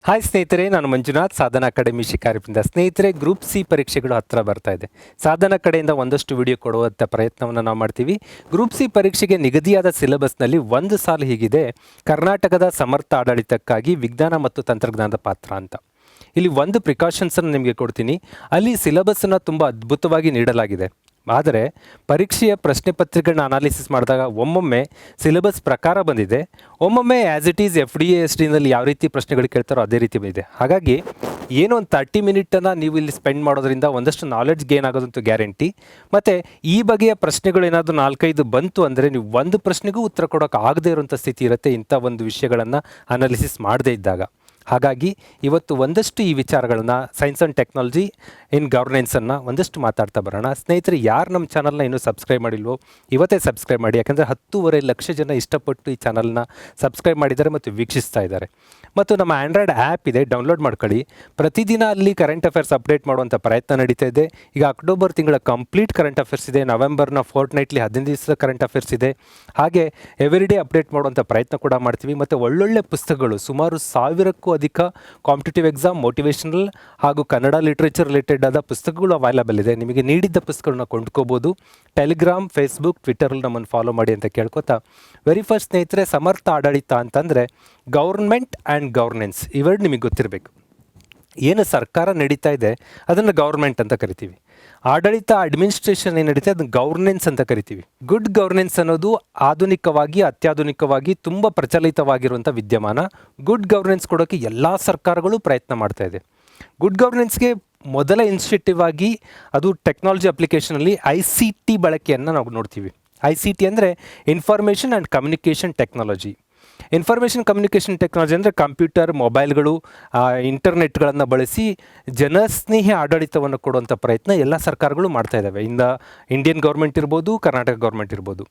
Hi ಸ್ನೇಹಿತರೆ, ನಾನು ಮಂಜುನಾಥ್, ಸಾಧನಾ academy ಶಿಕಾರಿಪುರದಿಂದ. ಸ್ನೇಹಿತರೆ, ಗ್ರೂಪ್ ಸಿ ಪರೀಕ್ಷೆಗಳು ಹತ್ತಿರ ಬರ್ತಾ ಇದೆ. ಸಾಧನಾ ಕಡೆಯಿಂದ ಒಂದಷ್ಟು ವಿಡಿಯೋ ಕೊಡುವಂಥ ಪ್ರಯತ್ನವನ್ನು ನಾವು ಮಾಡ್ತೀವಿ. ಗ್ರೂಪ್ ಸಿ ಪರೀಕ್ಷೆಗೆ ನಿಗದಿಯಾದ ಸಿಲೆಬಸ್ನಲ್ಲಿ ಒಂದು ಸಾಲು ಹೀಗಿದೆ: ಕರ್ನಾಟಕದ ಸಮರ್ಥ ಆಡಳಿತಕ್ಕಾಗಿ ವಿಜ್ಞಾನ ಮತ್ತು ತಂತ್ರಜ್ಞಾನದ ಪಾತ್ರ ಅಂತ. ಇಲ್ಲಿ ಒಂದು ಪ್ರಿಕಾಷನ್ಸನ್ನು ನಿಮಗೆ ಕೊಡ್ತೀನಿ. ಅಲ್ಲಿ ಸಿಲೆಬಸ್ಸನ್ನು ತುಂಬ ಅದ್ಭುತವಾಗಿ ನೀಡಲಾಗಿದೆ. ಆದರೆ ಪರೀಕ್ಷೆಯ ಪ್ರಶ್ನೆ ಪತ್ರಿಕೆಗಳನ್ನ ಅನಾಲಿಸಿಸ್ ಮಾಡಿದಾಗ ಒಮ್ಮೊಮ್ಮೆ ಸಿಲೆಬಸ್ ಪ್ರಕಾರ ಬಂದಿದೆ, ಒಮ್ಮೊಮ್ಮೆ ಆ್ಯಸ್ ಇಟ್ ಈಸ್ FD/SD ಯಾವ ರೀತಿ ಪ್ರಶ್ನೆಗಳು ಕೇಳ್ತಾರೋ ಅದೇ ರೀತಿ ಬಂದಿದೆ. ಹಾಗಾಗಿ ಏನೋ ಒಂದು 30 ಮಿನಿಟನ್ನು ನೀವು ಇಲ್ಲಿ ಸ್ಪೆಂಡ್ ಮಾಡೋದ್ರಿಂದ ಒಂದಷ್ಟು ನಾಲೆಡ್ಜ್ ಗೇನ್ ಆಗೋದಂತೂ ಗ್ಯಾರಂಟಿ. ಮತ್ತು ಈ ಬಗೆಯ ಪ್ರಶ್ನೆಗಳು ಏನಾದರೂ 4-5 ಬಂತು ಅಂದರೆ ನೀವು ಒಂದು ಪ್ರಶ್ನೆಗೂ ಉತ್ತರ ಕೊಡೋಕೆ ಆಗದೇ ಇರುವಂಥ ಸ್ಥಿತಿ ಇರುತ್ತೆ ಇಂಥ ಒಂದು ವಿಷಯಗಳನ್ನು ಅನಾಲಿಸಿಸ್ ಮಾಡದೇ ಇದ್ದಾಗ. ಹಾಗಾಗಿ ಇವತ್ತು ಒಂದಷ್ಟು ಈ ವಿಚಾರಗಳನ್ನ ಸೈನ್ಸ್ ಆ್ಯಂಡ್ ಟೆಕ್ನಾಲಜಿ ಇನ್ ಗವರ್ನೆನ್ಸನ್ನು ಒಂದಷ್ಟು ಮಾತಾಡ್ತಾ ಬರೋಣ. ಸ್ನೇಹಿತರೆ, ಯಾರು ನಮ್ಮ ಚಾನಲ್ನ ಇನ್ನೂ ಸಬ್ಸ್ಕ್ರೈಬ್ ಮಾಡಿಲ್ವೋ ಇವತ್ತೇ ಸಬ್ಸ್ಕ್ರೈಬ್ ಮಾಡಿ. ಯಾಕಂದರೆ 10.5 ಲಕ್ಷ ಜನ ಇಷ್ಟಪಟ್ಟು ಈ ಚಾನಲ್ನ ಸಬ್ಸ್ಕ್ರೈಬ್ ಮಾಡಿದ್ದಾರೆ ಮತ್ತು ವೀಕ್ಷಿಸ್ತಾ ಇದ್ದಾರೆ. ಮತ್ತು ನಮ್ಮ ಆ್ಯಂಡ್ರಾಯ್ಡ್ ಆ್ಯಪ್ ಇದೆ, ಡೌನ್ಲೋಡ್ ಮಾಡ್ಕೊಳ್ಳಿ. ಪ್ರತಿದಿನ ಅಲ್ಲಿ ಕರೆಂಟ್ ಅಫೇರ್ಸ್ ಅಪ್ಡೇಟ್ ಮಾಡುವಂಥ ಪ್ರಯತ್ನ ನಡೀತಾ ಇದೆ. ಈಗ ಅಕ್ಟೋಬರ್ ತಿಂಗಳ ಕಂಪ್ಲೀಟ್ ಕರೆಂಟ್ ಅಫೇರ್ಸ್ ಇದೆ, ನವೆಂಬರ್ನ ಫೋರ್ಟ್ನೈಟ್ಲಿ 15 ದಿವಸದ ಕರೆಂಟ್ ಅಫೇರ್ಸ್ ಇದೆ. ಹಾಗೆ ಎವ್ರಿ ಡೇ ಅಪ್ಡೇಟ್ ಮಾಡುವಂಥ ಪ್ರಯತ್ನ ಕೂಡ ಮಾಡ್ತೀವಿ. ಮತ್ತು ಒಳ್ಳೊಳ್ಳೆ ಪುಸ್ತಕಗಳು, ಸುಮಾರು 1000ಕ್ಕೂ ಅಧಿಕ ಕಾಂಪಿಟೇಟಿವ್ ಎಕ್ಸಾಮ್, ಮೋಟಿವೇಶನಲ್ ಹಾಗೂ ಕನ್ನಡ ಲಿಟ್ರೇಚರ್ ರಿಲೇಟೆಡ್ ಆದ ಪುಸ್ತಕಗಳು ಅವೈಲಬಲ್ ಇದೆ. ನಿಮಗೆ ನೀಡಿದ್ದ ಪುಸ್ತಕಗಳನ್ನ ಕೊಂಡ್ಕೋಬೋದು. ಟೆಲಿಗ್ರಾಮ್, ಫೇಸ್ಬುಕ್, ಟ್ವಿಟರಲ್ಲಿ ನಮ್ಮನ್ನು ಫಾಲೋ ಮಾಡಿ ಅಂತ ಕೇಳ್ಕೊತಾ, ವೆರಿ ಫಸ್ಟ್ ಸ್ನೇಹಿತರೆ, ಸಮರ್ಥ ಆಡಳಿತ ಅಂತಂದರೆ ಗೌರ್ಮೆಂಟ್ ಆ್ಯಂಡ್ ಗವರ್ನೆನ್ಸ್ ಇವೆರಡು ನಿಮಗೆ ಗೊತ್ತಿರಬೇಕು. ಏನು ಸರ್ಕಾರ ನಡೀತಾ ಇದೆ ಅದನ್ನು ಗೌರ್ಮೆಂಟ್ ಅಂತ ಕರಿತೀವಿ. ಆಡಳಿತ, ಅಡ್ಮಿನಿಸ್ಟ್ರೇಷನ್ ಏನು ನಡೀತಾ ಅದನ್ನು ಗವರ್ನೆನ್ಸ್ ಅಂತ ಕರಿತೀವಿ. ಗುಡ್ ಗವರ್ನೆನ್ಸ್ ಅನ್ನೋದು ಆಧುನಿಕವಾಗಿ, ಅತ್ಯಾಧುನಿಕವಾಗಿ ತುಂಬ ಪ್ರಚಲಿತವಾಗಿರುವಂಥ ವಿದ್ಯಮಾನ. ಗುಡ್ ಗವರ್ನೆನ್ಸ್ ಕೊಡೋಕ್ಕೆ ಎಲ್ಲ ಸರ್ಕಾರಗಳು ಪ್ರಯತ್ನ ಮಾಡ್ತಾ ಇದೆ. ಗುಡ್ ಗವರ್ನೆನ್ಸ್ಗೆ ಮೊದಲ ಇನಿಷಿಯೇಟಿವ್ ಆಗಿ ಅದು ಟೆಕ್ನಾಲಜಿ ಅಪ್ಲಿಕೇಶನಲ್ಲಿ ICT ಬಳಕೆಯನ್ನು ನಾವು ನೋಡ್ತೀವಿ. ICT ಅಂದರೆ information and communication technology. Information communication technology ಅಂದರೆ ಕಂಪ್ಯೂಟರ್, ಮೊಬೈಲ್ಗಳು, ಇಂಟರ್ನೆಟ್ಗಳನ್ನು ಬಳಸಿ ಜನಸ್ನೇಹಿ ಆಡಳಿತವನ್ನು ಕೊಡುವಂಥ ಪ್ರಯತ್ನ ಎಲ್ಲ ಸರ್ಕಾರಗಳು ಮಾಡ್ತಾ ಇದ್ದಾವೆ. ಇಂಡಿಯನ್ ಗೌರ್ಮೆಂಟ್ ಇರ್ಬೋದು, ಕರ್ನಾಟಕ ಗೌರ್ಮೆಂಟ್ ಇರ್ಬೋದು.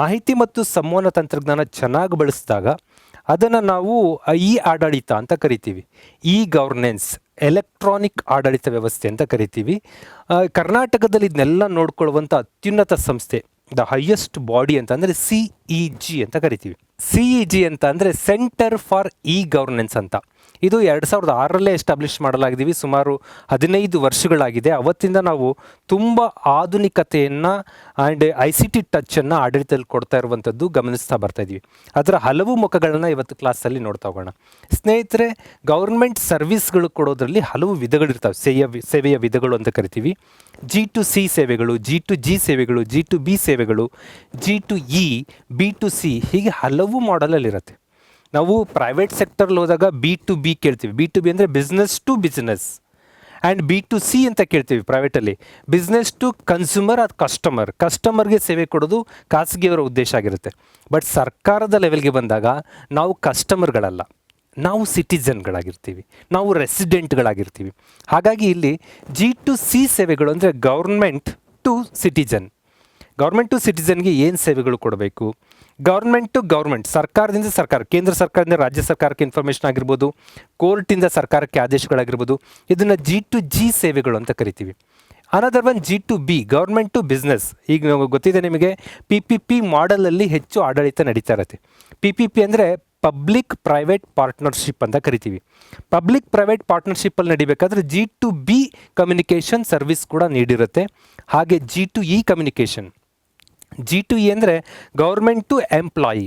ಮಾಹಿತಿ ಮತ್ತು ಸಂವಹನ ತಂತ್ರಜ್ಞಾನ ಚೆನ್ನಾಗಿ ಬಳಸಿದಾಗ ಅದನ್ನು ನಾವು ಆಡಳಿತ ಅಂತ ಕರಿತೀವಿ. ಗವರ್ನೆನ್ಸ್, ಎಲೆಕ್ಟ್ರಾನಿಕ್ ಆಡಳಿತ ವ್ಯವಸ್ಥೆ ಅಂತ ಕರಿತೀವಿ. ಕರ್ನಾಟಕದಲ್ಲಿ ಇದನ್ನೆಲ್ಲ ನೋಡ್ಕೊಳ್ಳುವಂಥ ಅತ್ಯುನ್ನತ ಸಂಸ್ಥೆ, ದ ಹೈಯೆಸ್ಟ್ ಬಾಡಿ ಅಂತ ಅಂದರೆ CEG ಅಂತ ಕರಿತೀವಿ. CEG ಅಂತ ಅಂದರೆ ಸೆಂಟರ್ ಫಾರ್ ಗವರ್ನೆನ್ಸ್ ಅಂತ. ಇದು 2006ರಲ್ಲೇ ಎಸ್ಟಾಬ್ಲಿಷ್ ಮಾಡಲಾಗಿದ್ದೀವಿ. ಸುಮಾರು 15 ವರ್ಷಗಳಾಗಿದೆ. ಅವತ್ತಿಂದ ನಾವು ತುಂಬ ಆಧುನಿಕತೆಯನ್ನು ಆ್ಯಂಡ್ ICT ಟಚ್ಚನ್ನು ಆಡಳಿತದಲ್ಲಿ ಕೊಡ್ತಾ ಇರುವಂಥದ್ದು ಗಮನಿಸ್ತಾ ಬರ್ತಾಯಿದ್ದೀವಿ. ಅದರ ಹಲವು ಮುಖಗಳನ್ನು ಇವತ್ತು ಕ್ಲಾಸಲ್ಲಿ ನೋಡ್ತಾ ಹೋಗೋಣ. ಸ್ನೇಹಿತರೆ, ಗೌರ್ಮೆಂಟ್ ಸರ್ವಿಸ್ಗಳು ಕೊಡೋದ್ರಲ್ಲಿ ಹಲವು ವಿಧಗಳಿರ್ತವೆ. ಸೇವೆಯ ವಿಧಗಳು ಅಂತ ಕರಿತೀವಿ. G2C ಸೇವೆಗಳು, G2G ಸೇವೆಗಳು, G2B ಸೇವೆಗಳು, G2E, B2C ಹೀಗೆ ಹಲವು ಮಾಡೆಲಲ್ಲಿರುತ್ತೆ. ನಾವು ಪ್ರೈವೇಟ್ ಸೆಕ್ಟರ್ಲ್ಲಿ ಹೋದಾಗ B2B ಕೇಳ್ತೀವಿ. B2B ಅಂದರೆ business to business. And B2C ಅಂತ ಕೇಳ್ತೀವಿ ಪ್ರೈವೇಟಲ್ಲಿ, ಬಿಸ್ನೆಸ್ ಟು ಕನ್ಸ್ಯೂಮರ್ ಅದು ಕಸ್ಟಮರ್ಗೆ ಸೇವೆ ಕೊಡೋದು ಖಾಸಗಿಯವರ ಉದ್ದೇಶ ಆಗಿರುತ್ತೆ. ಬಟ್ ಸರ್ಕಾರದ ಲೆವೆಲ್ಗೆ ಬಂದಾಗ ನಾವು ಕಸ್ಟಮರ್ಗಳಲ್ಲ, ನಾವು ಸಿಟಿಸನ್ಗಳಾಗಿರ್ತೀವಿ, ನಾವು ರೆಸಿಡೆಂಟ್ಗಳಾಗಿರ್ತೀವಿ. ಹಾಗಾಗಿ ಇಲ್ಲಿ G2C ಸೇವೆಗಳು ಅಂದರೆ government to citizen. Government to ಸಿಟಿಸನ್ಗೆ ಏನು ಸೇವೆಗಳು ಕೊಡಬೇಕು? ಗೌರ್ಮೆಂಟ್ ಟು ಗೌರ್ಮೆಂಟ್, ಸರ್ಕಾರದಿಂದ ಸರ್ಕಾರ, ಕೇಂದ್ರ ಸರ್ಕಾರದಿಂದ ರಾಜ್ಯ ಸರ್ಕಾರಕ್ಕೆ ಇನ್ಫಾರ್ಮೇಷನ್ ಆಗಿರ್ಬೋದು, ಕೋರ್ಟಿಂದ ಸರ್ಕಾರಕ್ಕೆ ಆದೇಶಗಳಾಗಿರ್ಬೋದು, ಇದನ್ನು G2G ಸೇವೆಗಳು ಅಂತ ಕರಿತೀವಿ. Another one G2B, government to business. ಈಗ ಗೊತ್ತಿದೆ ನಿಮಗೆ, PPP ಮಾಡೆಲಲ್ಲಿ ಹೆಚ್ಚು ಆಡಳಿತ ನಡೀತಾ ಇರುತ್ತೆ. PPP ಅಂದರೆ ಪಬ್ಲಿಕ್ ಪ್ರೈವೇಟ್ ಪಾರ್ಟ್ನರ್ಶಿಪ್ ಅಂತ ಕರಿತೀವಿ. ಪಬ್ಲಿಕ್ ಪ್ರೈವೇಟ್ ಪಾರ್ಟ್ನರ್ಶಿಪ್ಪಲ್ಲಿ ನಡಿಬೇಕಾದ್ರೆ G2B ಕಮ್ಯುನಿಕೇಷನ್ ಸರ್ವಿಸ್ ಕೂಡ ನೀಡಿರುತ್ತೆ. ಹಾಗೆ G2E ಕಮ್ಯುನಿಕೇಷನ್. G2E ಅಂದರೆ ಗೌರ್ಮೆಂಟ್ ಟು ಎಂಪ್ಲಾಯಿ.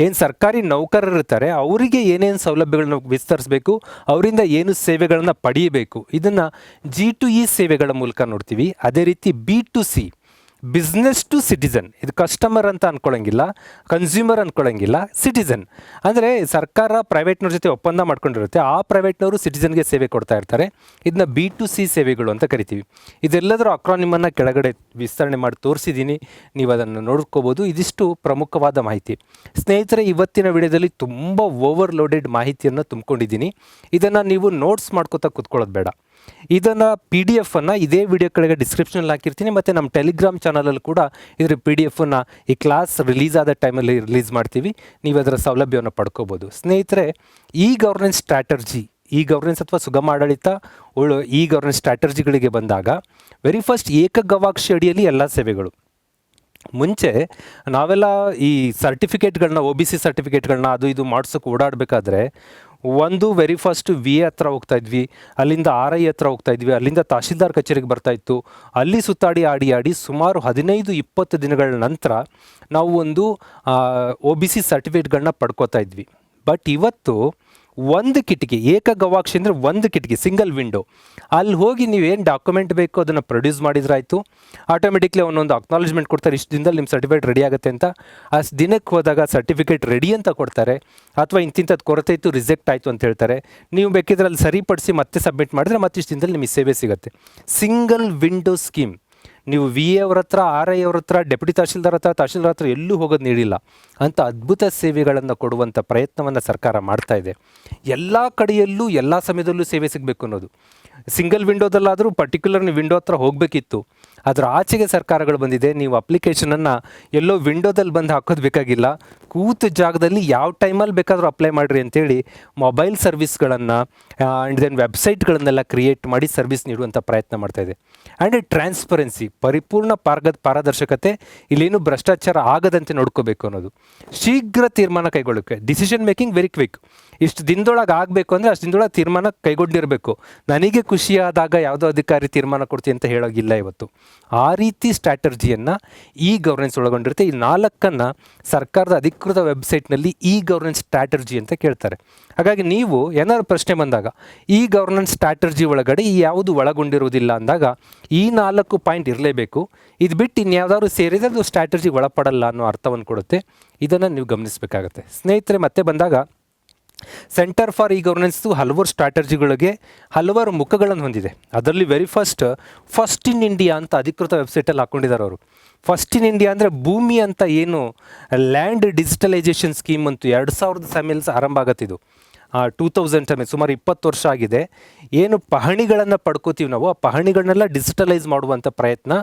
ಏನು ಸರ್ಕಾರಿ ನೌಕರರು ಇರ್ತಾರೆ ಅವರಿಗೆ ಏನೇನು ಸೌಲಭ್ಯಗಳನ್ನ ವಿಸ್ತರಿಸಬೇಕು, ಅವರಿಂದ ಏನು ಸೇವೆಗಳನ್ನು ಪಡೆಯಬೇಕು, ಇದನ್ನು G2E ಸೇವೆಗಳ ಮೂಲಕ ನೋಡ್ತೀವಿ. ಅದೇ ರೀತಿ B2C, ಬಿಸ್ನೆಸ್ ಟು ಸಿಟಿಸನ್. ಇದು ಕಸ್ಟಮರ್ ಅಂತ ಅಂದ್ಕೊಳ್ಳೋಂಗಿಲ್ಲ, ಕನ್ಸ್ಯೂಮರ್ ಅಂದ್ಕೊಳ್ಳೋಂಗಿಲ್ಲ, ಸಿಟಿಸನ್. ಅಂದರೆ ಸರ್ಕಾರ ಪ್ರೈವೇಟ್ನವ್ರ ಜೊತೆ ಒಪ್ಪಂದ ಮಾಡ್ಕೊಂಡಿರುತ್ತೆ, ಆ ಪ್ರೈವೇಟ್ನವರು ಸಿಟಿಸನ್ಗೆ ಸೇವೆ ಕೊಡ್ತಾ ಇರ್ತಾರೆ. ಇದನ್ನ B2C ಸೇವೆಗಳು ಅಂತ ಕರಿತೀವಿ. ಇದೆಲ್ಲದರ ಅಕ್ರಾನಿಮನ್ನು ಕೆಳಗಡೆ ವಿಸ್ತರಣೆ ಮಾಡಿ ತೋರಿಸಿದ್ದೀನಿ, ನೀವು ಅದನ್ನು ನೋಡ್ಕೋಬೋದು. ಇದಿಷ್ಟು ಪ್ರಮುಖವಾದ ಮಾಹಿತಿ. ಸ್ನೇಹಿತರೆ, ಇವತ್ತಿನ ವಿಡಿಯೋದಲ್ಲಿ ತುಂಬ ಓವರ್ಲೋಡೆಡ್ ಮಾಹಿತಿಯನ್ನು ತುಂಬಿಕೊಂಡಿದ್ದೀನಿ. ಇದನ್ನು ನೀವು ನೋಟ್ಸ್ ಮಾಡ್ಕೋತಾ ಕೂತ್ಕೊಳ್ಳೋದು ಬೇಡ. ಇದನ್ನು PDF ಇದೇ ವಿಡಿಯೋ ಕೆಳಗೆ ಡಿಸ್ಕ್ರಿಪ್ಷನಲ್ಲಿ ಹಾಕಿರ್ತೀನಿ. ಮತ್ತು ನಮ್ಮ ಟೆಲಿಗ್ರಾಮ್ ಚಾನಲಲ್ಲಿ ಕೂಡ ಇದರ PDF ಈ ಕ್ಲಾಸ್ ರಿಲೀಸ್ ಆದ ಟೈಮಲ್ಲಿ ರಿಲೀಸ್ ಮಾಡ್ತೀವಿ. ನೀವು ಅದರ ಸೌಲಭ್ಯವನ್ನು ಪಡ್ಕೋಬೋದು. ಸ್ನೇಹಿತರೆ, ಗವರ್ನೆನ್ಸ್ ಸ್ಟ್ರಾಟರ್ಜಿ, ಗವರ್ನೆನ್ಸ್ ಅಥವಾ ಸುಗಮ ಆಡಳಿತ, ಗವರ್ನೆನ್ಸ್ ಸ್ಟ್ರಾಟರ್ಜಿಗಳಿಗೆ ಬಂದಾಗ ವೆರಿ ಫಸ್ಟ್ ಏಕಗವಾಕ್ಷಿ ಅಡಿಯಲ್ಲಿ ಎಲ್ಲ ಸೇವೆಗಳು. ಮುಂಚೆ ನಾವೆಲ್ಲ ಈ ಸರ್ಟಿಫಿಕೇಟ್ಗಳನ್ನ OBC ಸರ್ಟಿಫಿಕೇಟ್ಗಳನ್ನ ಅದು ಇದು ಮಾಡಿಸೋಕೆ ಓಡಾಡಬೇಕಾದ್ರೆ ಒಂದು ವೆರಿ ಫಸ್ಟ್ ವಿ ಎ ಹತ್ರ ಹೋಗ್ತಾ ಇದ್ವಿ, ಅಲ್ಲಿಂದ ಆರ್ ಐ ಹತ್ರ ಹೋಗ್ತಾ ಇದ್ವಿ, ಅಲ್ಲಿಂದ ತಹಶೀಲ್ದಾರ್ ಕಚೇರಿಗೆ ಬರ್ತಾ ಇತ್ತು, ಅಲ್ಲಿ ಸುತ್ತಾಡಿ ಆಡಿ ಸುಮಾರು 15-20 ದಿನಗಳ ನಂತರ ನಾವು ಒಂದು OBC ಸರ್ಟಿಫಿಕೇಟ್ಗಳನ್ನ ಪಡ್ಕೋತಾ ಇದ್ವಿ. ಬಟ್ ಇವತ್ತು ಒಂದು ಕಿಟಕಿ, ಏಕ ಗವಾಕ್ಷಿ ಅಂದರೆ ಒಂದು ಕಿಟಕಿ, ಸಿಂಗಲ್ ವಿಂಡೋ, ಅಲ್ಲಿ ಹೋಗಿ ನೀವೇನು ಡಾಕ್ಯುಮೆಂಟ್ ಬೇಕು ಅದನ್ನು ಪ್ರೊಡ್ಯೂಸ್ ಮಾಡಿದ್ರಾಯ್ತು, ಆಟೋಮೆಟಿಕ್ಲಿ ಅವನೊಂದು ಅಕ್ನಾಲೇಜ್ಮೆಂಟ್ ಕೊಡ್ತಾರೆ, ಇಷ್ಟು ದಿನದಲ್ಲಿ ನಿಮ್ಮ ಸರ್ಟಿಫಿಕೇಟ್ ರೆಡಿ ಆಗುತ್ತೆ ಅಂತ. ಅಷ್ಟು ದಿನಕ್ಕೆ ಹೋದಾಗ ಸರ್ಟಿಫಿಕೇಟ್ ರೆಡಿ ಅಂತ ಕೊಡ್ತಾರೆ, ಅಥವಾ ಇಂತಿಂಥದ್ದು ಕೊರತೆ ಇತ್ತು ರಿಜೆಕ್ಟ್ ಆಯಿತು ಅಂತ ಹೇಳ್ತಾರೆ. ನೀವು ಬೇಕಿದ್ರೆ ಅಲ್ಲಿ ಸರಿಪಡಿಸಿ ಮತ್ತೆ ಸಬ್ಮಿಟ್ ಮಾಡಿದ್ರೆ ಮತ್ತೆ ಇಷ್ಟು ದಿನದಲ್ಲಿ ನಿಮಗೆ ಸೇವೆ ಸಿಗುತ್ತೆ. Single window scheme. ನೀವು ವಿ ಎ ಅವ್ರ ಹತ್ರ, ಆರ್ ಐ ಅವ್ರ ಹತ್ರ, ಡೆಪ್ಯೂಟಿ ತಹಶೀಲ್ದಾರ್ ಹತ್ರ ಎಲ್ಲೂ ಹೋಗೋದು ನೀಡಿಲ್ಲ ಅಂತ ಅದ್ಭುತ ಸೇವೆಗಳನ್ನು ಕೊಡುವಂಥ ಪ್ರಯತ್ನವನ್ನು ಸರ್ಕಾರ ಮಾಡ್ತಾ ಇದೆ. ಎಲ್ಲ ಕಡೆಯಲ್ಲೂ ಎಲ್ಲ ಸಮಯದಲ್ಲೂ ಸೇವೆ ಸಿಗಬೇಕು ಅನ್ನೋದು. ಸಿಂಗಲ್ ವಿಂಡೋದಲ್ಲಾದರೂ ಪರ್ಟಿಕ್ಯುಲರ್ ನೀವು ವಿಂಡೋ ಹತ್ರ ಹೋಗಬೇಕಿತ್ತು, ಅದರ ಆಚೆಗೆ ಸರ್ಕಾರಗಳು ಬಂದಿದೆ. ನೀವು ಅಪ್ಲಿಕೇಶನನ್ನು ಎಲ್ಲೋ ವಿಂಡೋದಲ್ಲಿ ಬಂದು ಹಾಕೋದು ಬೇಕಾಗಿಲ್ಲ, ಕೂತ ಜಾಗದಲ್ಲಿ ಯಾವ ಟೈಮಲ್ಲಿ ಬೇಕಾದರೂ ಅಪ್ಲೈ ಮಾಡಿರಿ ಅಂತೇಳಿ ಮೊಬೈಲ್ ಸರ್ವಿಸ್ಗಳನ್ನು ಆ್ಯಂಡ್ ದೆನ್ ವೆಬ್ಸೈಟ್ಗಳನ್ನೆಲ್ಲ ಕ್ರಿಯೇಟ್ ಮಾಡಿ ಸರ್ವಿಸ್ ನೀಡುವಂಥ ಪ್ರಯತ್ನ ಮಾಡ್ತಾಯಿದೆ. ಆ್ಯಂಡ್ ಟ್ರಾನ್ಸ್ಪರೆನ್ಸಿ, ಪರಿಪೂರ್ಣ ಪಾರದರ್ಶಕತೆ, ಇಲ್ಲೇನು ಭ್ರಷ್ಟಾಚಾರ ಆಗದಂತೆ ನೋಡ್ಕೋಬೇಕು ಅನ್ನೋದು. ಶೀಘ್ರ ತೀರ್ಮಾನ ಕೈಗೊಳ್ಳೋಕ್ಕೆ, ಡಿಸಿಷನ್ ಮೇಕಿಂಗ್ ವೆರಿ ಕ್ವಿಕ್. ಇಷ್ಟು ದಿನದೊಳಗೆ ಆಗಬೇಕು ಅಂದರೆ ಅಷ್ಟು ದಿನದೊಳಗೆ ತೀರ್ಮಾನ ಕೈಗೊಂಡಿರಬೇಕು. ನನಗೆ ಖುಷಿಯಾದಾಗ ಯಾವುದೋ ಅಧಿಕಾರಿ ತೀರ್ಮಾನ ಕೊಡ್ತೀನಿ ಅಂತ ಹೇಳೋಗಿಲ್ಲ ಇವತ್ತು. ಆ ರೀತಿ ಸ್ಟ್ರಾಟರ್ಜಿಯನ್ನು ಇ ಗವರ್ನೆನ್ಸ್ ಒಳಗೊಂಡಿರುತ್ತೆ. ಈ 4 ಸರ್ಕಾರದ ಅಧಿಕೃತ ವೆಬ್ಸೈಟ್ನಲ್ಲಿ ಇ ಗವರ್ನೆನ್ಸ್ ಸ್ಟ್ರಾಟರ್ಜಿ ಅಂತ ಕೇಳ್ತಾರೆ. ಹಾಗಾಗಿ ನೀವು ಏನಾದ್ರು ಪ್ರಶ್ನೆ ಬಂದಾಗ ಇ ಗವರ್ನೆನ್ಸ್ ಸ್ಟ್ರಾಟರ್ಜಿ ಒಳಗಡೆ ಈ ಯಾವುದು ಒಳಗೊಂಡಿರುವುದಿಲ್ಲ ಅಂದಾಗ ಈ 4 ಪಾಯಿಂಟ್ ಇರಲೇಬೇಕು. ಇದು ಬಿಟ್ಟು ಇನ್ಯಾವುದಾದ್ರು ಸೇರಿದರೆ ಅದು ಸ್ಟ್ರಾಟರ್ಜಿ ಒಳಪಡಲ್ಲ ಅನ್ನೋ ಅರ್ಥವನ್ನು ಕೊಡುತ್ತೆ. ಇದನ್ನು ನೀವು ಗಮನಿಸಬೇಕಾಗತ್ತೆ. ಸ್ನೇಹಿತರೆ, ಮತ್ತೆ ಬಂದಾಗ ಸೆಂಟರ್ ಫಾರ್ ಇ ಗವರ್ನೆನ್ಸ್ ಹಲವಾರು ಸ್ಟ್ರಾಟರ್ಜಿಗಳಿಗೆ ಹಲವಾರು ಮುಖಗಳನ್ನು ಹೊಂದಿದೆ. ಅದರಲ್ಲಿ ವೆರಿ ಫಸ್ಟ್ ಇನ್ ಇಂಡಿಯಾ ಅಂತ ಅಧಿಕೃತ ವೆಬ್ಸೈಟಲ್ಲಿ ಹಾಕ್ಕೊಂಡಿದ್ದಾರೆ ಅವರು. ಫಸ್ಟ್ ಇನ್ ಇಂಡಿಯಾ ಅಂದರೆ ಭೂಮಿ ಅಂತ ಏನು ಲ್ಯಾಂಡ್ ಡಿಜಿಟಲೈಸೇಷನ್ ಸ್ಕೀಮ್ ಅಂತೂ 2000 ಆರಂಭ ಆಗತ್ತಿದು. 2000 ಸುಮಾರು 20 ವರ್ಷ ಆಗಿದೆ. ಏನು ಪಹಣಿಗಳನ್ನು ಪಡ್ಕೋತೀವಿ ನಾವು, ಆ ಪಹಣಿಗಳನ್ನೆಲ್ಲ ಡಿಜಿಟಲೈಸ್ ಮಾಡುವಂಥ ಪ್ರಯತ್ನ,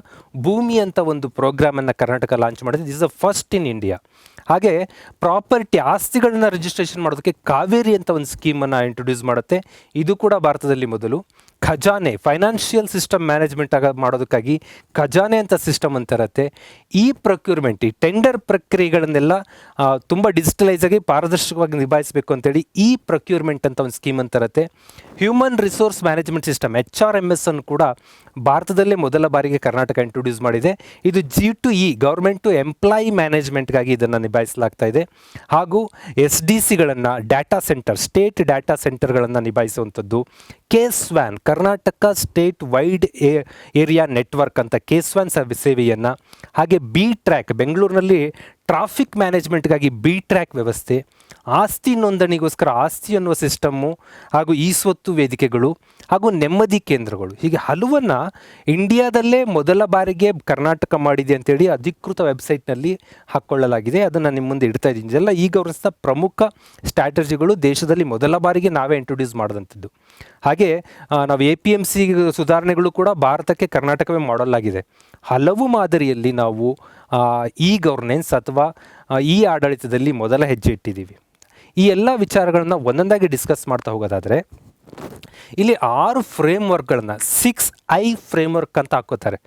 ಭೂಮಿ ಅಂತ ಒಂದು ಪ್ರೋಗ್ರಾಮನ್ನು ಕರ್ನಾಟಕ ಲಾಂಚ್ ಮಾಡಿದೆ. This is a first in India. ಹಾಗೆ ಪ್ರಾಪರ್ಟಿ, ಆಸ್ತಿಗಳನ್ನ ರಿಜಿಸ್ಟ್ರೇಷನ್ ಮಾಡೋದಕ್ಕೆ ಕಾವೇರಿ ಅಂತ ಒಂದು ಸ್ಕೀಮನ್ನು ಇಂಟ್ರೊಡ್ಯೂಸ್ ಮಾಡುತ್ತೆ. ಇದು ಕೂಡ ಭಾರತದಲ್ಲಿ ಮೊದಲು. ಖಜಾನೆ, ಫೈನಾನ್ಷಿಯಲ್ ಸಿಸ್ಟಮ್ ಮ್ಯಾನೇಜ್ಮೆಂಟ್ ಮಾಡೋದಕ್ಕಾಗಿ ಖಜಾನೆ ಅಂತ ಸಿಸ್ಟಮ್ ಅಂತ ಇರುತ್ತೆ. ಈ ಪ್ರೊಕ್ಯೂರ್ಮೆಂಟ್, ಈ ಟೆಂಡರ್ ಪ್ರಕ್ರಿಯೆಗಳನ್ನೆಲ್ಲ ತುಂಬ ಡಿಜಿಟಲೈಸ್ ಆಗಿ ಪಾರದರ್ಶಕವಾಗಿ ನಿಭಾಯಿಸಬೇಕು ಅಂತೇಳಿ ಈ ಪ್ರೊಕ್ಯೂರ್ಮೆಂಟ್ ಅಂತ ಒಂದು ಸ್ಕೀಮ್ ಅಂತ ಇರುತ್ತೆ. Human resource management system HRMS ಅನ್ನು ಕೂಡ ಭಾರತದಲ್ಲೇ ಮೊದಲ ಬಾರಿಗೆ ಕರ್ನಾಟಕ ಇಂಟ್ರೊಡ್ಯೂಸ್ ಮಾಡಿದೆ. ಇದು G2E, ಗೌರ್ಮೆಂಟ್ ಟು ಎಂಪ್ಲಾಯಿ ಮ್ಯಾನೇಜ್ಮೆಂಟ್ಗಾಗಿ ಇದನ್ನು ನಿಭಾಯಿಸಲಾಗ್ತಾ ಇದೆ. ಹಾಗೂ SDCಗಳನ್ನು, ಡಾಟಾ ಸೆಂಟರ್, ಸ್ಟೇಟ್ ಡಾಟಾ ಸೆಂಟರ್ಗಳನ್ನು ನಿಭಾಯಿಸುವಂಥದ್ದು. KSWAN, Karnataka state wide area network ಅಂತ KSWAN ಸೇವೆಯನ್ನು, ಹಾಗೆ B-TRAC, ಬೆಂಗಳೂರಿನಲ್ಲಿ ಟ್ರಾಫಿಕ್ ಮ್ಯಾನೇಜ್ಮೆಂಟ್ಗಾಗಿ B-TRAC ವ್ಯವಸ್ಥೆ, ಆಸ್ತಿ ನೋಂದಣಿಗೋಸ್ಕರ ಆಸ್ತಿ ಅನ್ನುವ ಸಿಸ್ಟಮ್ಮು, ಹಾಗೂ ಈ ಸ್ವತ್ತು ವೇದಿಕೆಗಳು, ಹಾಗೂ ನೆಮ್ಮದಿ ಕೇಂದ್ರಗಳು. ಹೀಗೆ ಹಲವನ್ನು ಇಂಡಿಯಾದಲ್ಲೇ ಮೊದಲ ಬಾರಿಗೆ ಕರ್ನಾಟಕ ಮಾಡಿದೆ ಅಂತೇಳಿ ಅಧಿಕೃತ ವೆಬ್ಸೈಟ್ನಲ್ಲಿ ಹಾಕ್ಕೊಳ್ಳಲಾಗಿದೆ. ಅದನ್ನು ನಿಮ್ಮ ಮುಂದೆ ಇಡ್ತಾ ಇದ್ದೀನಿ. ಇದೆಲ್ಲ ಈ ಗವರ್ನೆನ್ಸ್ನ ಪ್ರಮುಖ ಸ್ಟ್ರಾಟರ್ಜಿಗಳು, ದೇಶದಲ್ಲಿ ಮೊದಲ ಬಾರಿಗೆ ನಾವೇ ಇಂಟ್ರೊಡ್ಯೂಸ್ ಮಾಡಿದಂಥದ್ದು. ಹಾಗೆ ನಾವು APMC ಸುಧಾರಣೆಗಳು ಕೂಡ ಭಾರತಕ್ಕೆ ಕರ್ನಾಟಕವೇ ಮಾಡೆಲ್ ಆಗಿದೆ. ಹಲವು ಮಾದರಿಯಲ್ಲಿ ನಾವು ಇ ಗವರ್ನೆನ್ಸ್ ಅಥವಾ ಇ ಆಡಳಿತದಲ್ಲಿ ಮೊದಲ ಹೆಜ್ಜೆ ಇಟ್ಟಿದ್ದೀವಿ. ಈ ಎಲ್ಲ ವಿಚಾರಗಳನ್ನು ಒಂದೊಂದಾಗಿ ಡಿಸ್ಕಸ್ ಮಾಡ್ತಾ ಹೋಗೋದಾದರೆ, ಇಲ್ಲಿ 6 ಫ್ರೇಮ್ವರ್ಕ್ಗಳನ್ನು 6I ಫ್ರೇಮ್ವರ್ಕ್ ಅಂತ ಹಾಕೋತಾರೆ.